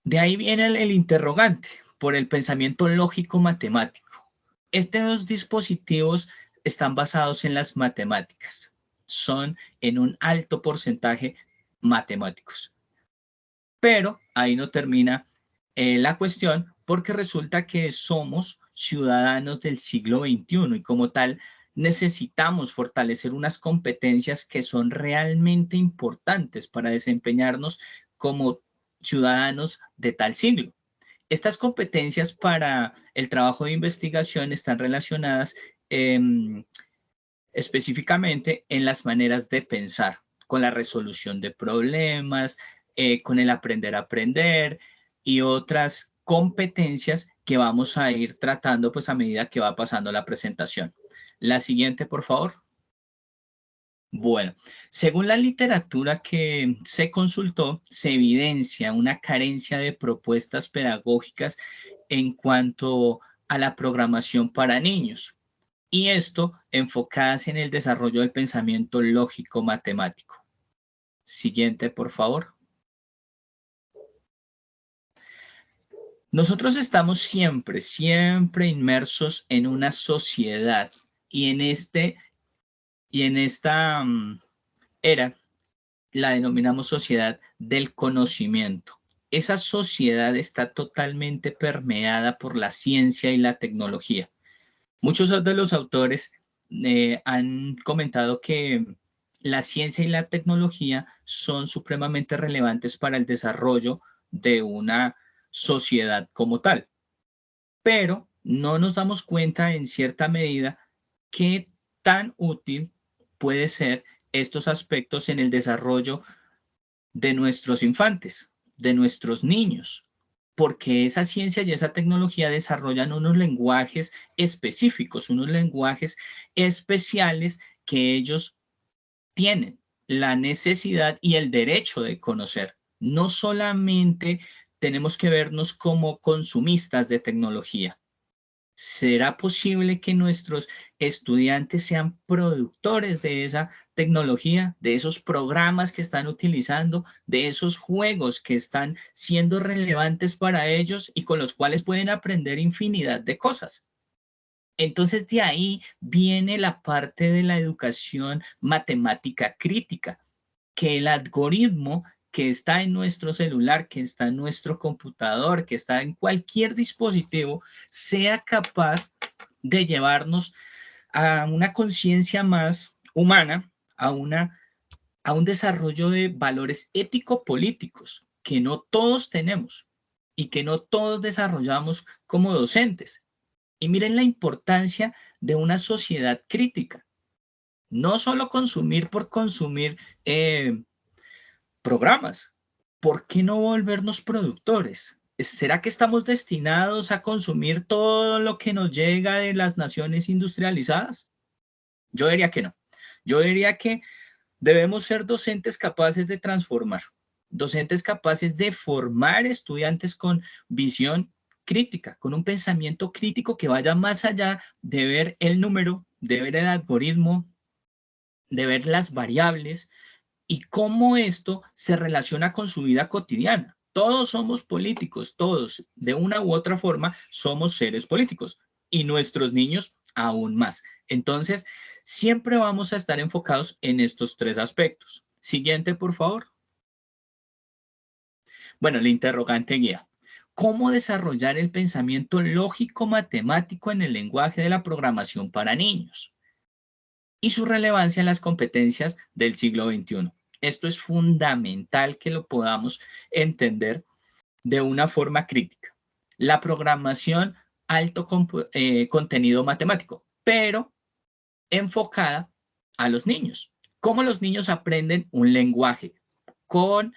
de ahí viene el interrogante por el pensamiento lógico-matemático. Estos dispositivos están basados en las matemáticas, son en un alto porcentaje matemáticos. Pero ahí no termina la cuestión, porque resulta que somos ciudadanos del siglo XXI y como tal necesitamos fortalecer unas competencias que son realmente importantes para desempeñarnos como ciudadanos de tal siglo. Estas competencias para el trabajo de investigación están relacionadas específicamente en las maneras de pensar, con la resolución de problemas, con el aprender a aprender y otras competencias que vamos a ir tratando pues a medida que va pasando la presentación. La siguiente, por favor. Bueno, según la literatura que se consultó, se evidencia una carencia de propuestas pedagógicas en cuanto a la programación para niños, y esto enfocadas en el desarrollo del pensamiento lógico-matemático. Siguiente, por favor. Nosotros estamos siempre inmersos en una sociedad y en esta era la denominamos sociedad del conocimiento. Esa sociedad está totalmente permeada por la ciencia y la tecnología. Muchos de los autores han comentado que la ciencia y la tecnología son supremamente relevantes para el desarrollo de una sociedad como tal. pero no nos damos cuenta en cierta medida qué tan útil puede ser estos aspectos en el desarrollo de nuestros infantes, de nuestros niños, porque esa ciencia y esa tecnología desarrollan unos lenguajes específicos, unos lenguajes especiales que ellos tienen la necesidad y el derecho de conocer. No solamente tenemos que vernos como consumistas de tecnología. ¿Será posible que nuestros estudiantes sean productores de esa tecnología, de esos programas que están utilizando, de esos juegos que están siendo relevantes para ellos y con los cuales pueden aprender infinidad de cosas? Entonces, de ahí viene la parte de la educación matemática crítica, que el algoritmo que está en nuestro celular, que está en nuestro computador, que está en cualquier dispositivo, sea capaz de llevarnos a una conciencia más humana, a un desarrollo de valores ético-políticos que no todos tenemos y que no todos desarrollamos como docentes. Y miren la importancia de una sociedad crítica. No solo consumir por consumir programas. ¿Por qué no volvernos productores? ¿Será que estamos destinados a consumir todo lo que nos llega de las naciones industrializadas? Yo diría que no. Yo diría que debemos ser docentes capaces de transformar, docentes capaces de formar estudiantes con visión crítica, con un pensamiento crítico que vaya más allá de ver el número, de ver el algoritmo, de ver las variables y cómo esto se relaciona con su vida cotidiana. Todos somos políticos, todos, de una u otra forma, somos seres políticos y nuestros niños aún más. Entonces, siempre vamos a estar enfocados en estos tres aspectos. Siguiente, por favor. Bueno, el interrogante guía. ¿Cómo desarrollar el pensamiento lógico-matemático en el lenguaje de la programación para niños? Y su relevancia en las competencias del siglo XXI. Esto es fundamental que lo podamos entender de una forma crítica. La programación alto contenido matemático, pero enfocada a los niños. ¿Cómo los niños aprenden un lenguaje? Con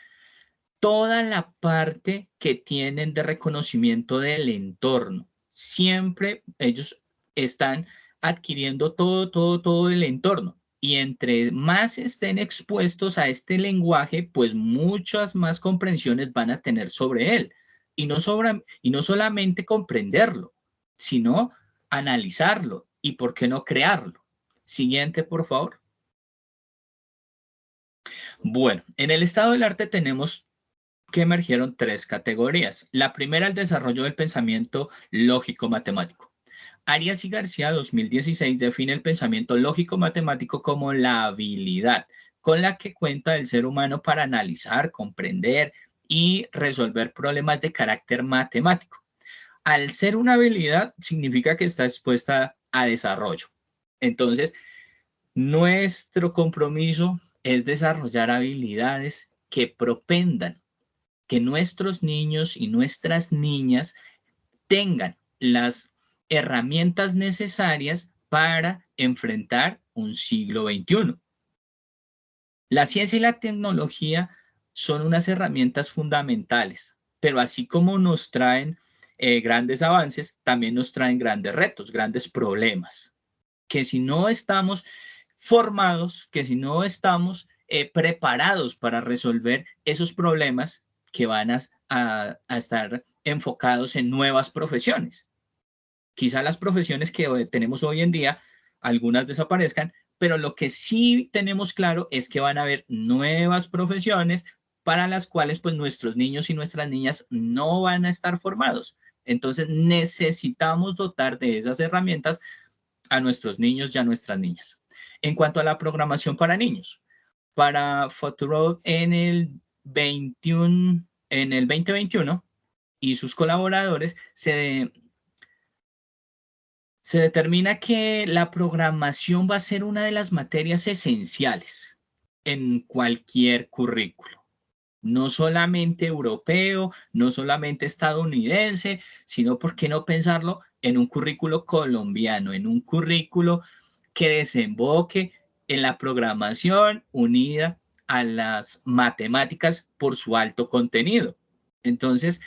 toda la parte que tienen de reconocimiento del entorno. Siempre ellos están adquiriendo todo el entorno. Y entre más estén expuestos a este lenguaje, pues muchas más comprensiones van a tener sobre él. Y no solamente comprenderlo, sino analizarlo y, ¿por qué no, crearlo? Siguiente, por favor. Bueno, en el estado del arte tenemos que emergieron tres categorías. La primera, el desarrollo del pensamiento lógico-matemático. Arias y García, 2016, define el pensamiento lógico-matemático como la habilidad con la que cuenta el ser humano para analizar, comprender y resolver problemas de carácter matemático. Al ser una habilidad, significa que está expuesta a desarrollo. Entonces, nuestro compromiso es desarrollar habilidades que propendan que nuestros niños y nuestras niñas tengan las herramientas necesarias para enfrentar un siglo XXI. La ciencia y la tecnología son unas herramientas fundamentales, pero así como nos traen grandes avances, también nos traen grandes retos, grandes problemas, que si no estamos formados, que si no estamos preparados para resolver esos problemas, que van a estar enfocados en nuevas profesiones. Quizá las profesiones que tenemos hoy en día, algunas desaparezcan, pero lo que sí tenemos claro es que van a haber nuevas profesiones para las cuales pues nuestros niños y nuestras niñas no van a estar formados. Entonces necesitamos dotar de esas herramientas a nuestros niños y a nuestras niñas. En cuanto a la programación para niños, para Futuro en el 2021 y sus colaboradores se determina que la programación va a ser una de las materias esenciales en cualquier currículo. no solamente europeo, no solamente estadounidense, sino, ¿por qué no pensarlo en un currículo colombiano, en un currículo que desemboque en la programación unida a las matemáticas por su alto contenido? Entonces,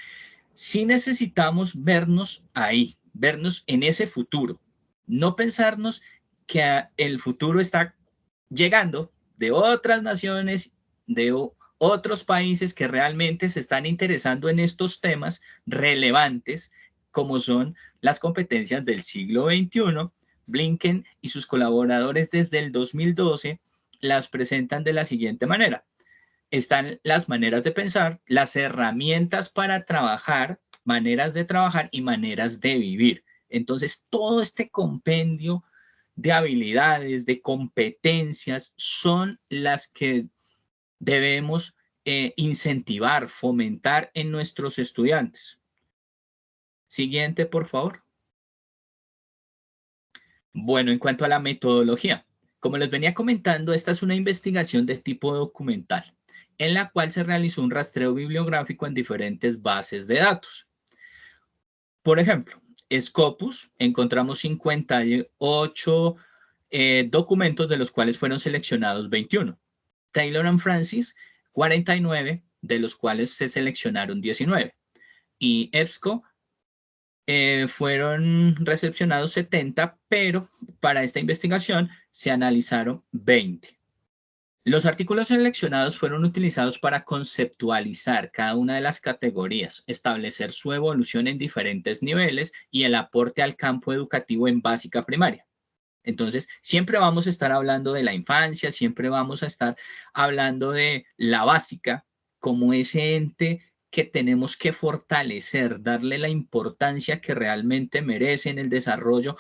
sí necesitamos vernos ahí, vernos en ese futuro, no pensarnos que el futuro está llegando de otras naciones, de otros países que realmente se están interesando en estos temas relevantes, como son las competencias del siglo XXI. Blinken y sus colaboradores desde el 2012 las presentan de la siguiente manera. Están las maneras de pensar, las herramientas para trabajar, maneras de trabajar y maneras de vivir. Entonces, todo este compendio de habilidades, de competencias, son las que debemos incentivar, fomentar en nuestros estudiantes. Siguiente, por favor. Bueno, en cuanto a la metodología, como les venía comentando, esta es una investigación de tipo documental, en la cual se realizó un rastreo bibliográfico en diferentes bases de datos. Por ejemplo, Scopus, encontramos 58 documentos, de los cuales fueron seleccionados 21. Taylor and Francis, 49, de los cuales se seleccionaron 19. Y EBSCO, fueron recepcionados 70, pero para esta investigación se analizaron 20. Los artículos seleccionados fueron utilizados para conceptualizar cada una de las categorías, establecer su evolución en diferentes niveles y el aporte al campo educativo en básica primaria. Entonces, siempre vamos a estar hablando de la infancia, siempre vamos a estar hablando de la básica como ese ente que tenemos que fortalecer, darle la importancia que realmente merece en el desarrollo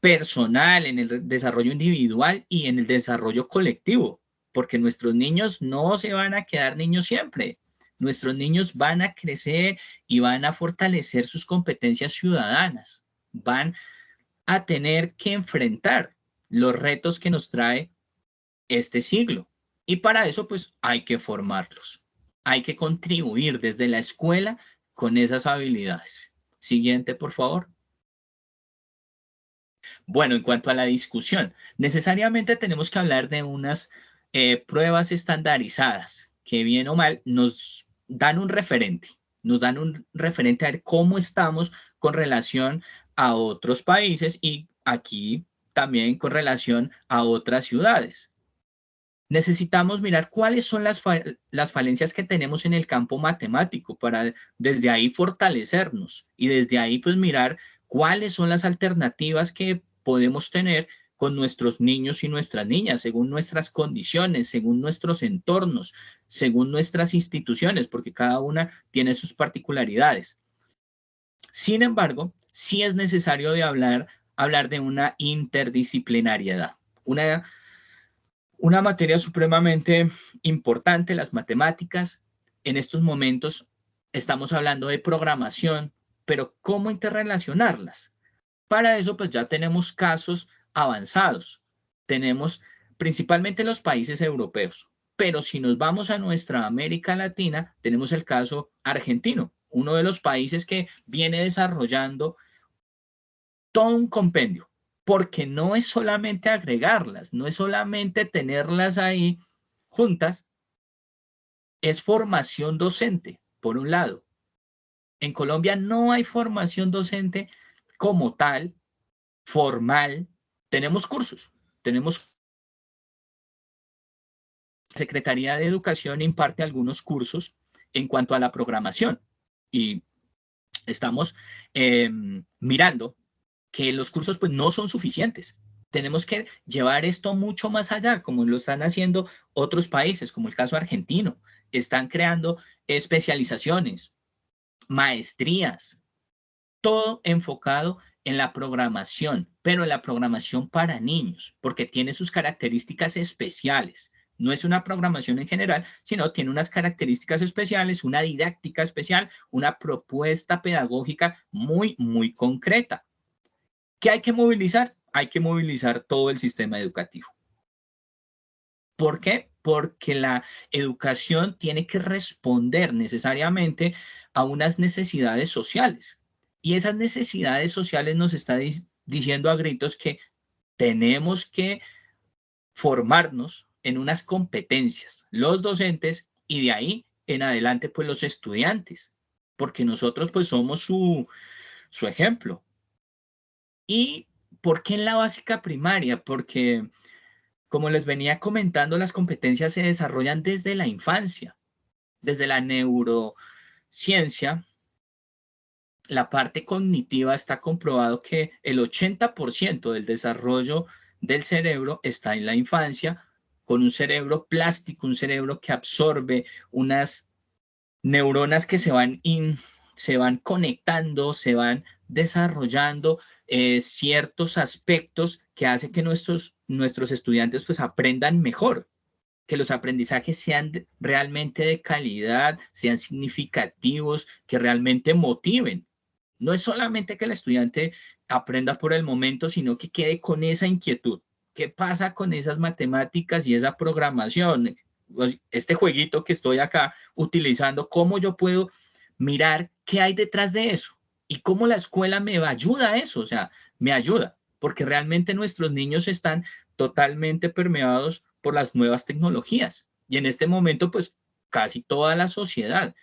personal, en el desarrollo individual y en el desarrollo colectivo, porque nuestros niños no se van a quedar niños siempre. Nuestros niños van a crecer y van a fortalecer sus competencias ciudadanas, van a tener que enfrentar los retos que nos trae este siglo. Y para eso, pues, hay que formarlos. Hay que contribuir desde la escuela con esas habilidades. Siguiente, por favor. Bueno, en cuanto a la discusión, necesariamente tenemos que hablar de unas pruebas estandarizadas que, bien o mal, nos dan un referente. Nos dan un referente a ver cómo estamos con relación a otros países y aquí también con relación a otras ciudades. Necesitamos mirar cuáles son las falencias que tenemos en el campo matemático para desde ahí fortalecernos y desde ahí pues mirar cuáles son las alternativas que podemos tener con nuestros niños y nuestras niñas, según nuestras condiciones, según nuestros entornos, según nuestras instituciones, porque cada una tiene sus particularidades. Sin embargo, sí es necesario de hablar de una interdisciplinariedad, una materia supremamente importante, las matemáticas. En estos momentos estamos hablando de programación, pero ¿cómo interrelacionarlas? Para eso, pues ya tenemos casos avanzados. Tenemos principalmente los países europeos, pero si nos vamos a nuestra América Latina, tenemos el caso argentino, uno de los países que viene desarrollando todo un compendio, porque no es solamente agregarlas, no es solamente tenerlas ahí juntas, es formación docente, por un lado. En Colombia no hay formación docente como tal, formal. Tenemos cursos, tenemos Secretaría de Educación imparte algunos cursos en cuanto a la programación y estamos mirando que los cursos pues no son suficientes. Tenemos que llevar esto mucho más allá, como lo están haciendo otros países, como el caso argentino. Están creando especializaciones, maestrías, todo enfocado en la programación, pero en la programación para niños, porque tiene sus características especiales. No es una programación en general, sino tiene unas características especiales, una didáctica especial, una propuesta pedagógica muy, muy concreta. ¿Qué hay que movilizar? Hay que movilizar todo el sistema educativo. ¿Por qué? porque la educación tiene que responder necesariamente a unas necesidades sociales. Y esas necesidades sociales nos está diciendo a gritos que tenemos que formarnos en unas competencias, los docentes, y de ahí en adelante pues los estudiantes, porque nosotros pues somos su ejemplo. ¿Y por qué en la básica primaria? Porque, como les venía comentando, las competencias se desarrollan desde la infancia, desde la neurociencia. La parte cognitiva está comprobado que el 80% del desarrollo del cerebro está en la infancia, con un cerebro plástico, un cerebro que absorbe unas neuronas que se van conectando, se van desarrollando ciertos aspectos que hacen que nuestros estudiantes pues aprendan mejor, que los aprendizajes sean realmente de calidad, sean significativos, que realmente motiven. No es solamente que el estudiante aprenda por el momento, sino que quede con esa inquietud. ¿Qué pasa con esas matemáticas y esa programación? Este jueguito que estoy acá utilizando, ¿cómo yo puedo mirar qué hay detrás de eso? Y cómo la escuela me ayuda a eso, o sea, me ayuda, porque realmente nuestros niños están totalmente permeados por las nuevas tecnologías. Y en este momento, pues, casi toda la sociedad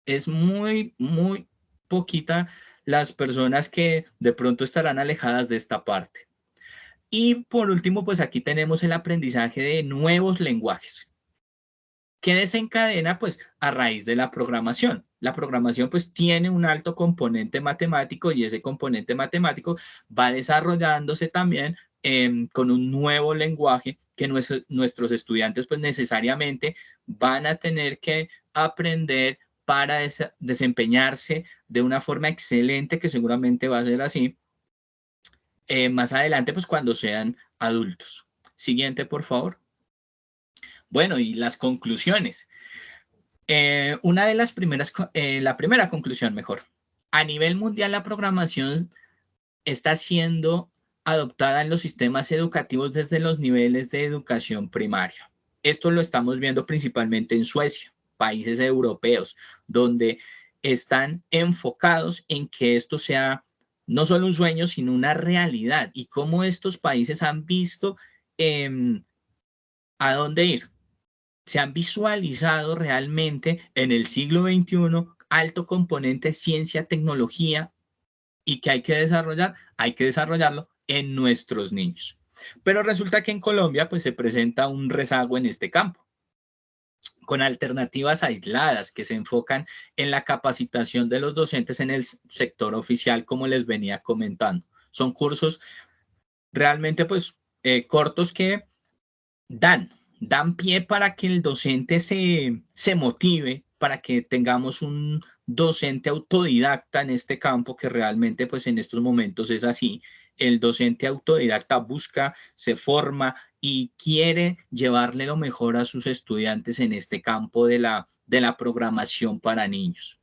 es muy, muy poquita las personas que de pronto estarán alejadas de esta parte. Y por último, pues aquí tenemos el aprendizaje de nuevos lenguajes. ¿Qué desencadena? Pues a raíz de la programación. La programación pues tiene un alto componente matemático y ese componente matemático va desarrollándose también con un nuevo lenguaje que nuestros estudiantes pues necesariamente van a tener que aprender para desempeñarse de una forma excelente, que seguramente va a ser así más adelante pues cuando sean adultos. Siguiente, por favor. Bueno, y las conclusiones. Una de las primeras, la primera conclusión, mejor. A nivel mundial, la programación está siendo adoptada en los sistemas educativos desde los niveles de educación primaria. Esto lo estamos viendo principalmente en Suecia, países europeos, donde están enfocados en que esto sea no solo un sueño, sino una realidad, y cómo estos países han visto a dónde ir. Se han visualizado realmente en el siglo XXI alto componente ciencia, tecnología, y que hay que desarrollarlo en nuestros niños. Pero resulta que en Colombia pues se presenta un rezago en este campo, con alternativas aisladas que se enfocan en la capacitación de los docentes en el sector oficial, como les venía comentando. Son cursos realmente pues cortos que dan pie para que el docente se motive, para que tengamos un docente autodidacta en este campo, que realmente pues en estos momentos es así. El docente autodidacta busca, se forma y quiere llevarle lo mejor a sus estudiantes en este campo de la programación para niños.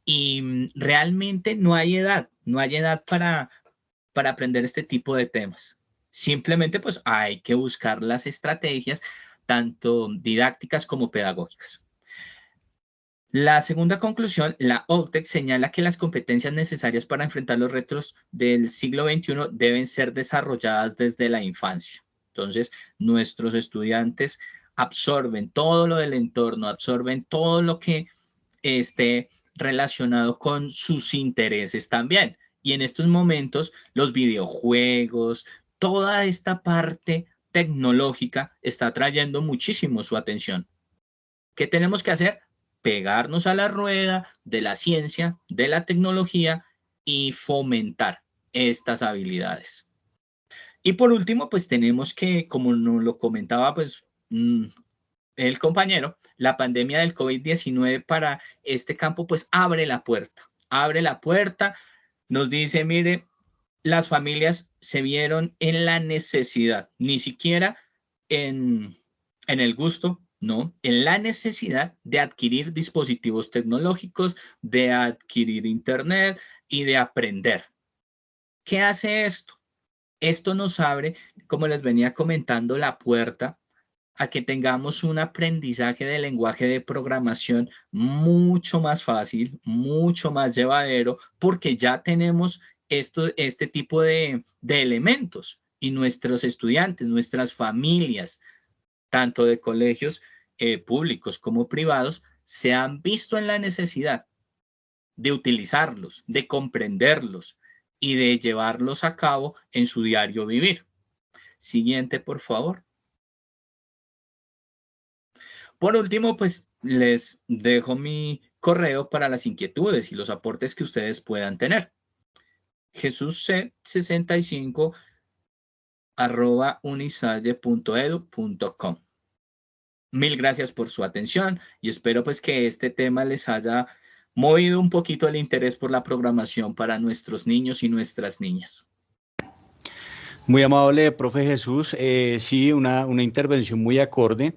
Y realmente no hay edad para aprender este tipo de temas. Simplemente pues hay que buscar las estrategias tanto didácticas como pedagógicas. La segunda conclusión, la OCDE señala que las competencias necesarias para enfrentar los retos del siglo XXI deben ser desarrolladas desde la infancia. Entonces, nuestros estudiantes absorben todo lo del entorno, absorben todo lo que esté relacionado con sus intereses también. Y en estos momentos, los videojuegos, toda esta parte tecnológica está atrayendo muchísimo su atención. ¿Qué tenemos que hacer? Pegarnos a la rueda de la ciencia, de la tecnología y fomentar estas habilidades. Y por último, pues tenemos que, como nos lo comentaba pues el compañero, la pandemia del COVID-19 para este campo pues abre la puerta, nos dice, mire, las familias se vieron en la necesidad, ni siquiera en el gusto, no, en la necesidad de adquirir dispositivos tecnológicos, de adquirir internet y de aprender. ¿Qué hace esto? Esto nos abre, como les venía comentando, la puerta a que tengamos un aprendizaje de lenguaje de programación mucho más fácil, mucho más llevadero, porque ya tenemos este tipo de elementos y nuestros estudiantes, nuestras familias, tanto de colegios públicos como privados, se han visto en la necesidad de utilizarlos, de comprenderlos y de llevarlos a cabo en su diario vivir. Siguiente, por favor. Por último, pues les dejo mi correo para las inquietudes y los aportes que ustedes puedan tener. jesusc65@unisalle.edu.com. Mil gracias por su atención y espero pues que este tema les haya movido un poquito el interés por la programación para nuestros niños y nuestras niñas. Muy amable, profe Jesús. Sí, una intervención muy acorde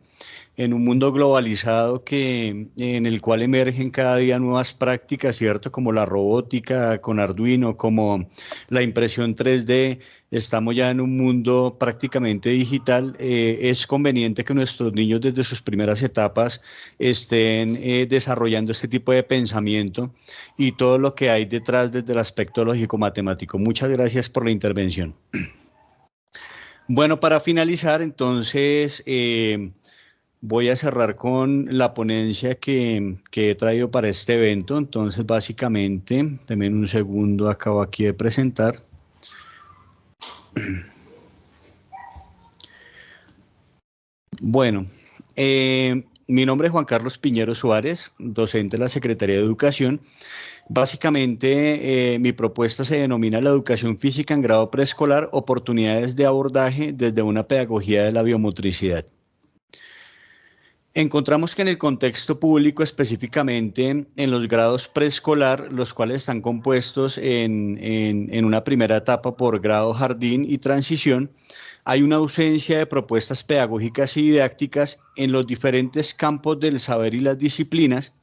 en un mundo globalizado en el cual emergen cada día nuevas prácticas, ¿cierto? Como la robótica con Arduino, como la impresión 3D. Estamos ya en un mundo prácticamente digital. Es conveniente que nuestros niños desde sus primeras etapas estén desarrollando este tipo de pensamiento y todo lo que hay detrás desde el aspecto lógico-matemático. Muchas gracias por la intervención. Bueno, para finalizar, entonces, voy a cerrar con la ponencia que he traído para este evento. Entonces, básicamente, también un segundo, acabo aquí de presentar. Bueno, mi nombre es Juan Carlos Piñero Suárez, docente de la Secretaría de Educación. Básicamente, mi propuesta se denomina la educación física en grado preescolar, oportunidades de abordaje desde una pedagogía de la biomotricidad. Encontramos que en el contexto público, específicamente en los grados preescolar, los cuales están compuestos en una primera etapa por grado jardín y transición, hay una ausencia de propuestas pedagógicas y didácticas en los diferentes campos del saber y las disciplinas,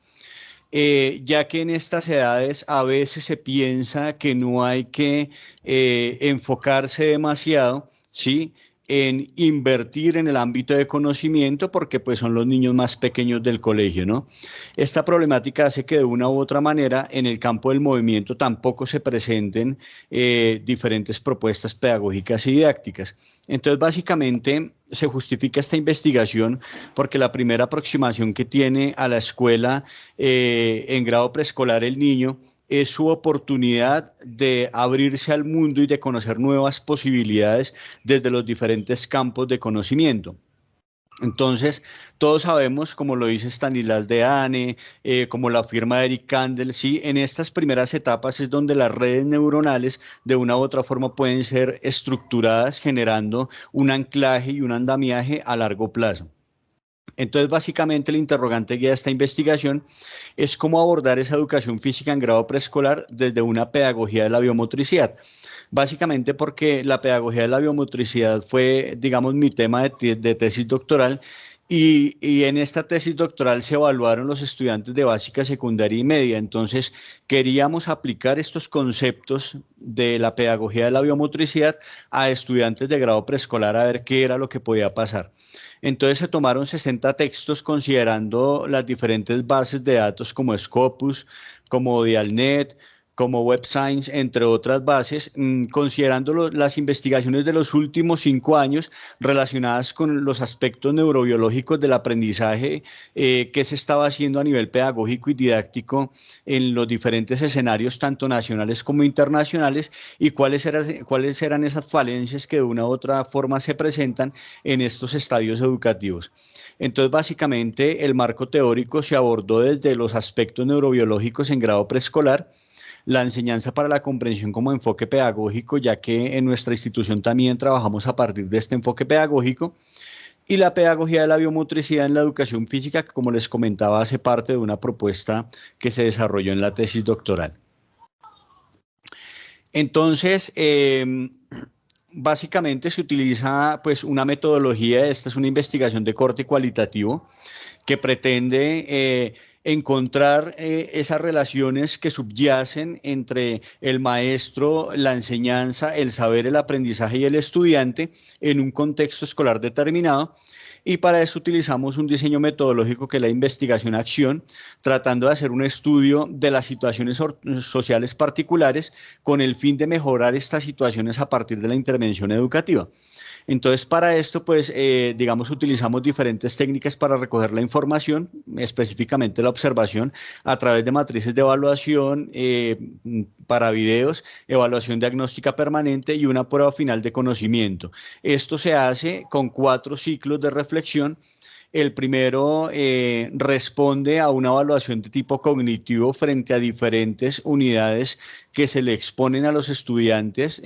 ya que en estas edades a veces se piensa que no hay que enfocarse demasiado, ¿sí?, en invertir en el ámbito de conocimiento porque pues son los niños más pequeños del colegio, ¿no? Esta problemática hace que de una u otra manera en el campo del movimiento tampoco se presenten diferentes propuestas pedagógicas y didácticas. Entonces básicamente se justifica esta investigación porque la primera aproximación que tiene a la escuela en grado preescolar el niño es su oportunidad de abrirse al mundo y de conocer nuevas posibilidades desde los diferentes campos de conocimiento. Entonces, todos sabemos, como lo dice Stanislas Dehaene, como la afirma Eric Kandel, ¿sí? En estas primeras etapas es donde las redes neuronales de una u otra forma pueden ser estructuradas generando un anclaje y un andamiaje a largo plazo. Entonces, básicamente, el interrogante guía de esta investigación es cómo abordar esa educación física en grado preescolar desde una pedagogía de la biomotricidad. Básicamente porque la pedagogía de la biomotricidad fue, digamos, mi tema de tesis doctoral y en esta tesis doctoral se evaluaron los estudiantes de básica, secundaria y media. Entonces, queríamos aplicar estos conceptos de la pedagogía de la biomotricidad a estudiantes de grado preescolar a ver qué era lo que podía pasar. Entonces se tomaron 60 textos considerando las diferentes bases de datos como Scopus, como Dialnet, como Web Science, entre otras bases, considerando las investigaciones de los últimos 5 años relacionadas con los aspectos neurobiológicos del aprendizaje que se estaba haciendo a nivel pedagógico y didáctico en los diferentes escenarios, tanto nacionales como internacionales, y cuáles eran esas falencias que de una u otra forma se presentan en estos estadios educativos. Entonces, básicamente, el marco teórico se abordó desde los aspectos neurobiológicos en grado preescolar, la enseñanza para la comprensión como enfoque pedagógico, ya que en nuestra institución también trabajamos a partir de este enfoque pedagógico, y la pedagogía de la biomotricidad en la educación física, que como les comentaba hace parte de una propuesta que se desarrolló en la tesis doctoral. Entonces, básicamente se utiliza pues una metodología, esta es una investigación de corte cualitativo, que pretende encontrar esas relaciones que subyacen entre el maestro, la enseñanza, el saber, el aprendizaje y el estudiante en un contexto escolar determinado. y para eso utilizamos un diseño metodológico que es la investigación-acción, tratando de hacer un estudio de las situaciones sociales particulares con el fin de mejorar estas situaciones a partir de la intervención educativa. Entonces, para esto, pues, digamos, utilizamos diferentes técnicas para recoger la información, específicamente la observación, a través de matrices de evaluación, para videos, evaluación diagnóstica permanente y una prueba final de conocimiento. Esto se hace con 4 ciclos de reflexión. El primero responde a una evaluación de tipo cognitivo frente a diferentes unidades que se le exponen a los estudiantes,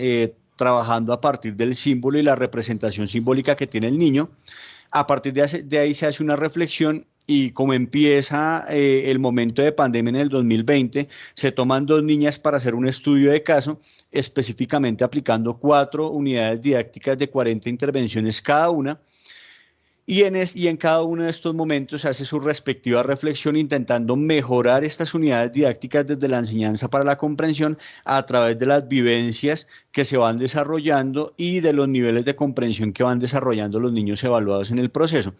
trabajando a partir del símbolo y la representación simbólica que tiene el niño. A partir de ahí se hace una reflexión y como empieza el momento de pandemia en el 2020, se toman 2 niñas para hacer un estudio de caso, específicamente aplicando 4 unidades didácticas de 40 intervenciones cada una. Y en cada uno de estos momentos se hace su respectiva reflexión intentando mejorar estas unidades didácticas desde la enseñanza para la comprensión a través de las vivencias que se van desarrollando y de los niveles de comprensión que van desarrollando los niños evaluados en el proceso.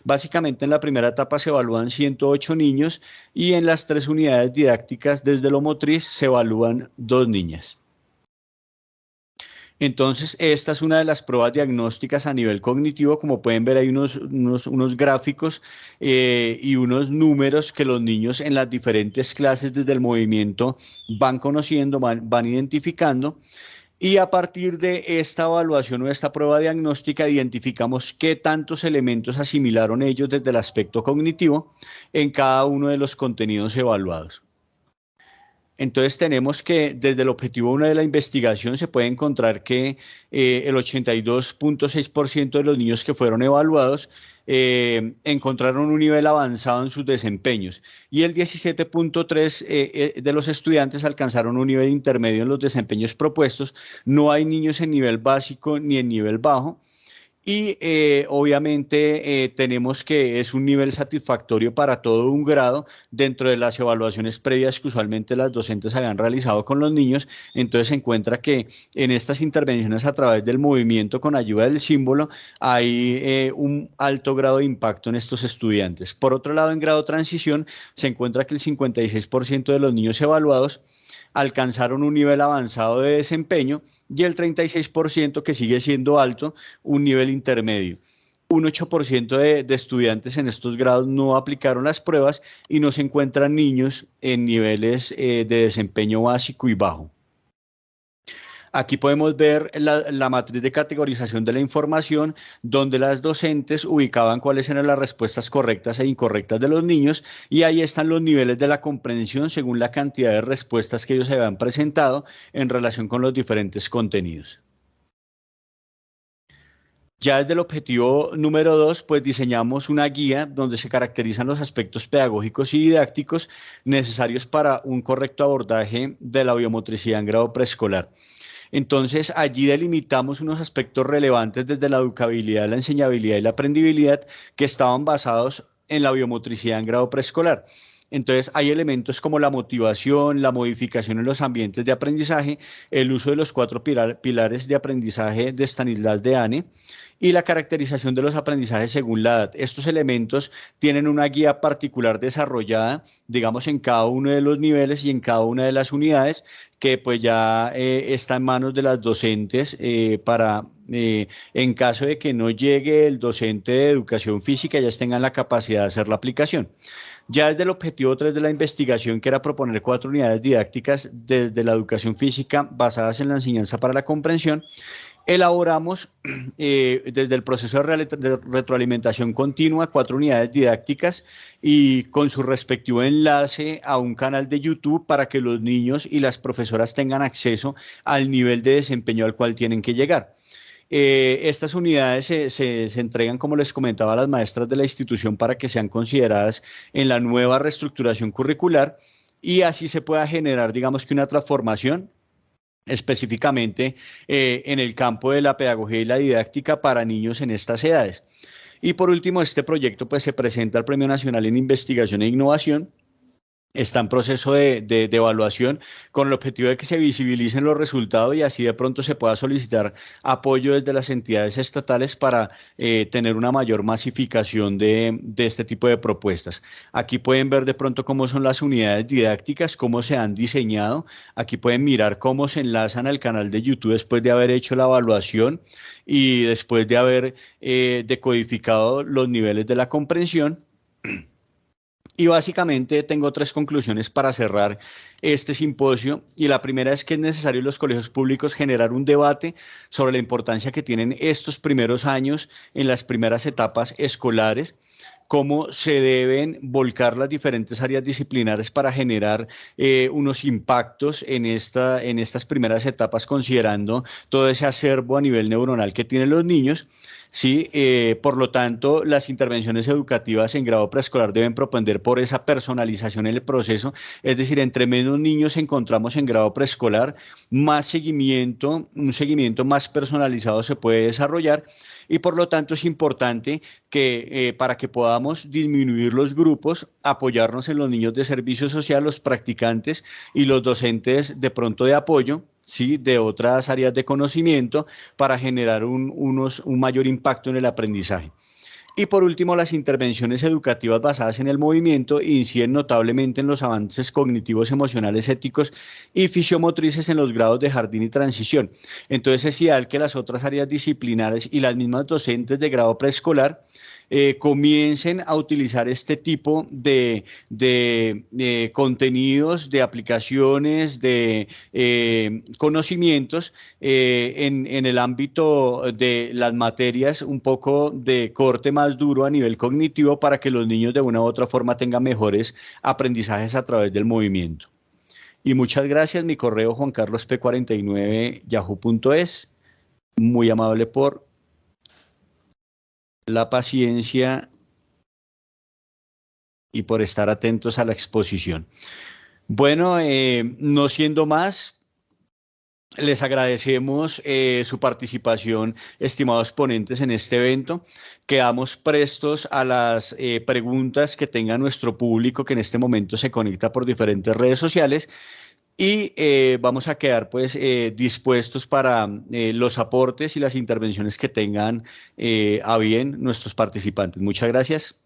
Básicamente en la primera etapa se evalúan 108 niños y en las 3 unidades didácticas desde lo motriz se evalúan 2 niñas. Entonces, esta es una de las pruebas diagnósticas a nivel cognitivo. Como pueden ver, hay unos gráficos y unos números que los niños en las diferentes clases desde el movimiento van conociendo, van identificando. Y a partir de esta evaluación o esta prueba diagnóstica identificamos qué tantos elementos asimilaron ellos desde el aspecto cognitivo en cada uno de los contenidos evaluados. Entonces tenemos que desde el objetivo 1 de la investigación se puede encontrar que el 82.6% de los niños que fueron evaluados encontraron un nivel avanzado en sus desempeños y el 17.3% de los estudiantes alcanzaron un nivel intermedio en los desempeños propuestos. No hay niños en nivel básico ni en nivel bajo. Y obviamente tenemos que es un nivel satisfactorio para todo un grado dentro de las evaluaciones previas que usualmente las docentes habían realizado con los niños. Entonces se encuentra que en estas intervenciones a través del movimiento con ayuda del símbolo hay un alto grado de impacto en estos estudiantes. Por otro lado, en grado transición se encuentra que el 56% de los niños evaluados alcanzaron un nivel avanzado de desempeño y el 36%, que sigue siendo alto, un nivel intermedio. Un 8% de estudiantes en estos grados no aplicaron las pruebas y no se encuentran niños en niveles de desempeño básico y bajo. Aquí podemos ver la matriz de categorización de la información, donde las docentes ubicaban cuáles eran las respuestas correctas e incorrectas de los niños, y ahí están los niveles de la comprensión según la cantidad de respuestas que ellos habían presentado en relación con los diferentes contenidos. Ya desde el objetivo número 2, pues diseñamos una guía donde se caracterizan los aspectos pedagógicos y didácticos necesarios para un correcto abordaje de la biomotricidad en grado preescolar. Entonces, allí delimitamos unos aspectos relevantes desde la educabilidad, la enseñabilidad y la aprendibilidad que estaban basados en la biomotricidad en grado preescolar. Entonces, hay elementos como la motivación, la modificación en los ambientes de aprendizaje, el uso de los 4 pilares de aprendizaje de Stanislas Dehaene y la caracterización de los aprendizajes según la edad. Estos elementos tienen una guía particular desarrollada, digamos, en cada uno de los niveles y en cada una de las unidades, que pues ya está en manos de las docentes para, en caso de que no llegue el docente de educación física, ellas tengan la capacidad de hacer la aplicación. Ya desde el objetivo 3 de la investigación, que era proponer 4 unidades didácticas desde la educación física basadas en la enseñanza para la comprensión, elaboramos desde el proceso de retroalimentación continua 4 unidades didácticas y con su respectivo enlace a un canal de YouTube para que los niños y las profesoras tengan acceso al nivel de desempeño al cual tienen que llegar. Estas unidades se entregan, como les comentaba, a las maestras de la institución para que sean consideradas en la nueva reestructuración curricular y así se pueda generar, digamos que una transformación específicamente en el campo de la pedagogía y la didáctica para niños en estas edades. Y por último, este proyecto pues se presenta al Premio Nacional en Investigación e Innovación está en proceso de evaluación con el objetivo de que se visibilicen los resultados y así de pronto se pueda solicitar apoyo desde las entidades estatales para tener una mayor masificación de este tipo de propuestas. Aquí pueden ver de pronto cómo son las unidades didácticas, cómo se han diseñado. Aquí pueden mirar cómo se enlazan al canal de YouTube después de haber hecho la evaluación y después de haber decodificado los niveles de la comprensión. Y básicamente tengo 3 conclusiones para cerrar este simposio. Y la primera es que es necesario en los colegios públicos generar un debate sobre la importancia que tienen estos primeros años en las primeras etapas escolares, cómo se deben volcar las diferentes áreas disciplinares para generar unos impactos en estas primeras etapas, considerando todo ese acervo a nivel neuronal que tienen los niños. Sí, por lo tanto, las intervenciones educativas en grado preescolar deben propender por esa personalización en el proceso, es decir, entre menos niños encontramos en grado preescolar, más seguimiento, un seguimiento más personalizado se puede desarrollar y por lo tanto es importante que para que podamos disminuir los grupos, apoyarnos en los niños de servicio social, los practicantes y los docentes de pronto de apoyo, ¿sí?, de otras áreas de conocimiento para generar un mayor impacto en el aprendizaje. Y por último, las intervenciones educativas basadas en el movimiento inciden notablemente en los avances cognitivos, emocionales, éticos y fisiomotrices en los grados de jardín y transición. Entonces es ideal que las otras áreas disciplinares y las mismas docentes de grado preescolar comiencen a utilizar este tipo de contenidos, de aplicaciones, de conocimientos en el ámbito de las materias un poco de corte más duro a nivel cognitivo para que los niños de una u otra forma tengan mejores aprendizajes a través del movimiento. Y muchas gracias, mi correo juancarlosp49yahoo.es, muy amable por la paciencia y por estar atentos a la exposición. Bueno, no siendo más, les agradecemos su participación, estimados ponentes, en este evento. Quedamos prestos a las preguntas que tenga nuestro público que en este momento se conecta por diferentes redes sociales. Y vamos a quedar pues dispuestos para los aportes y las intervenciones que tengan a bien nuestros participantes. Muchas gracias.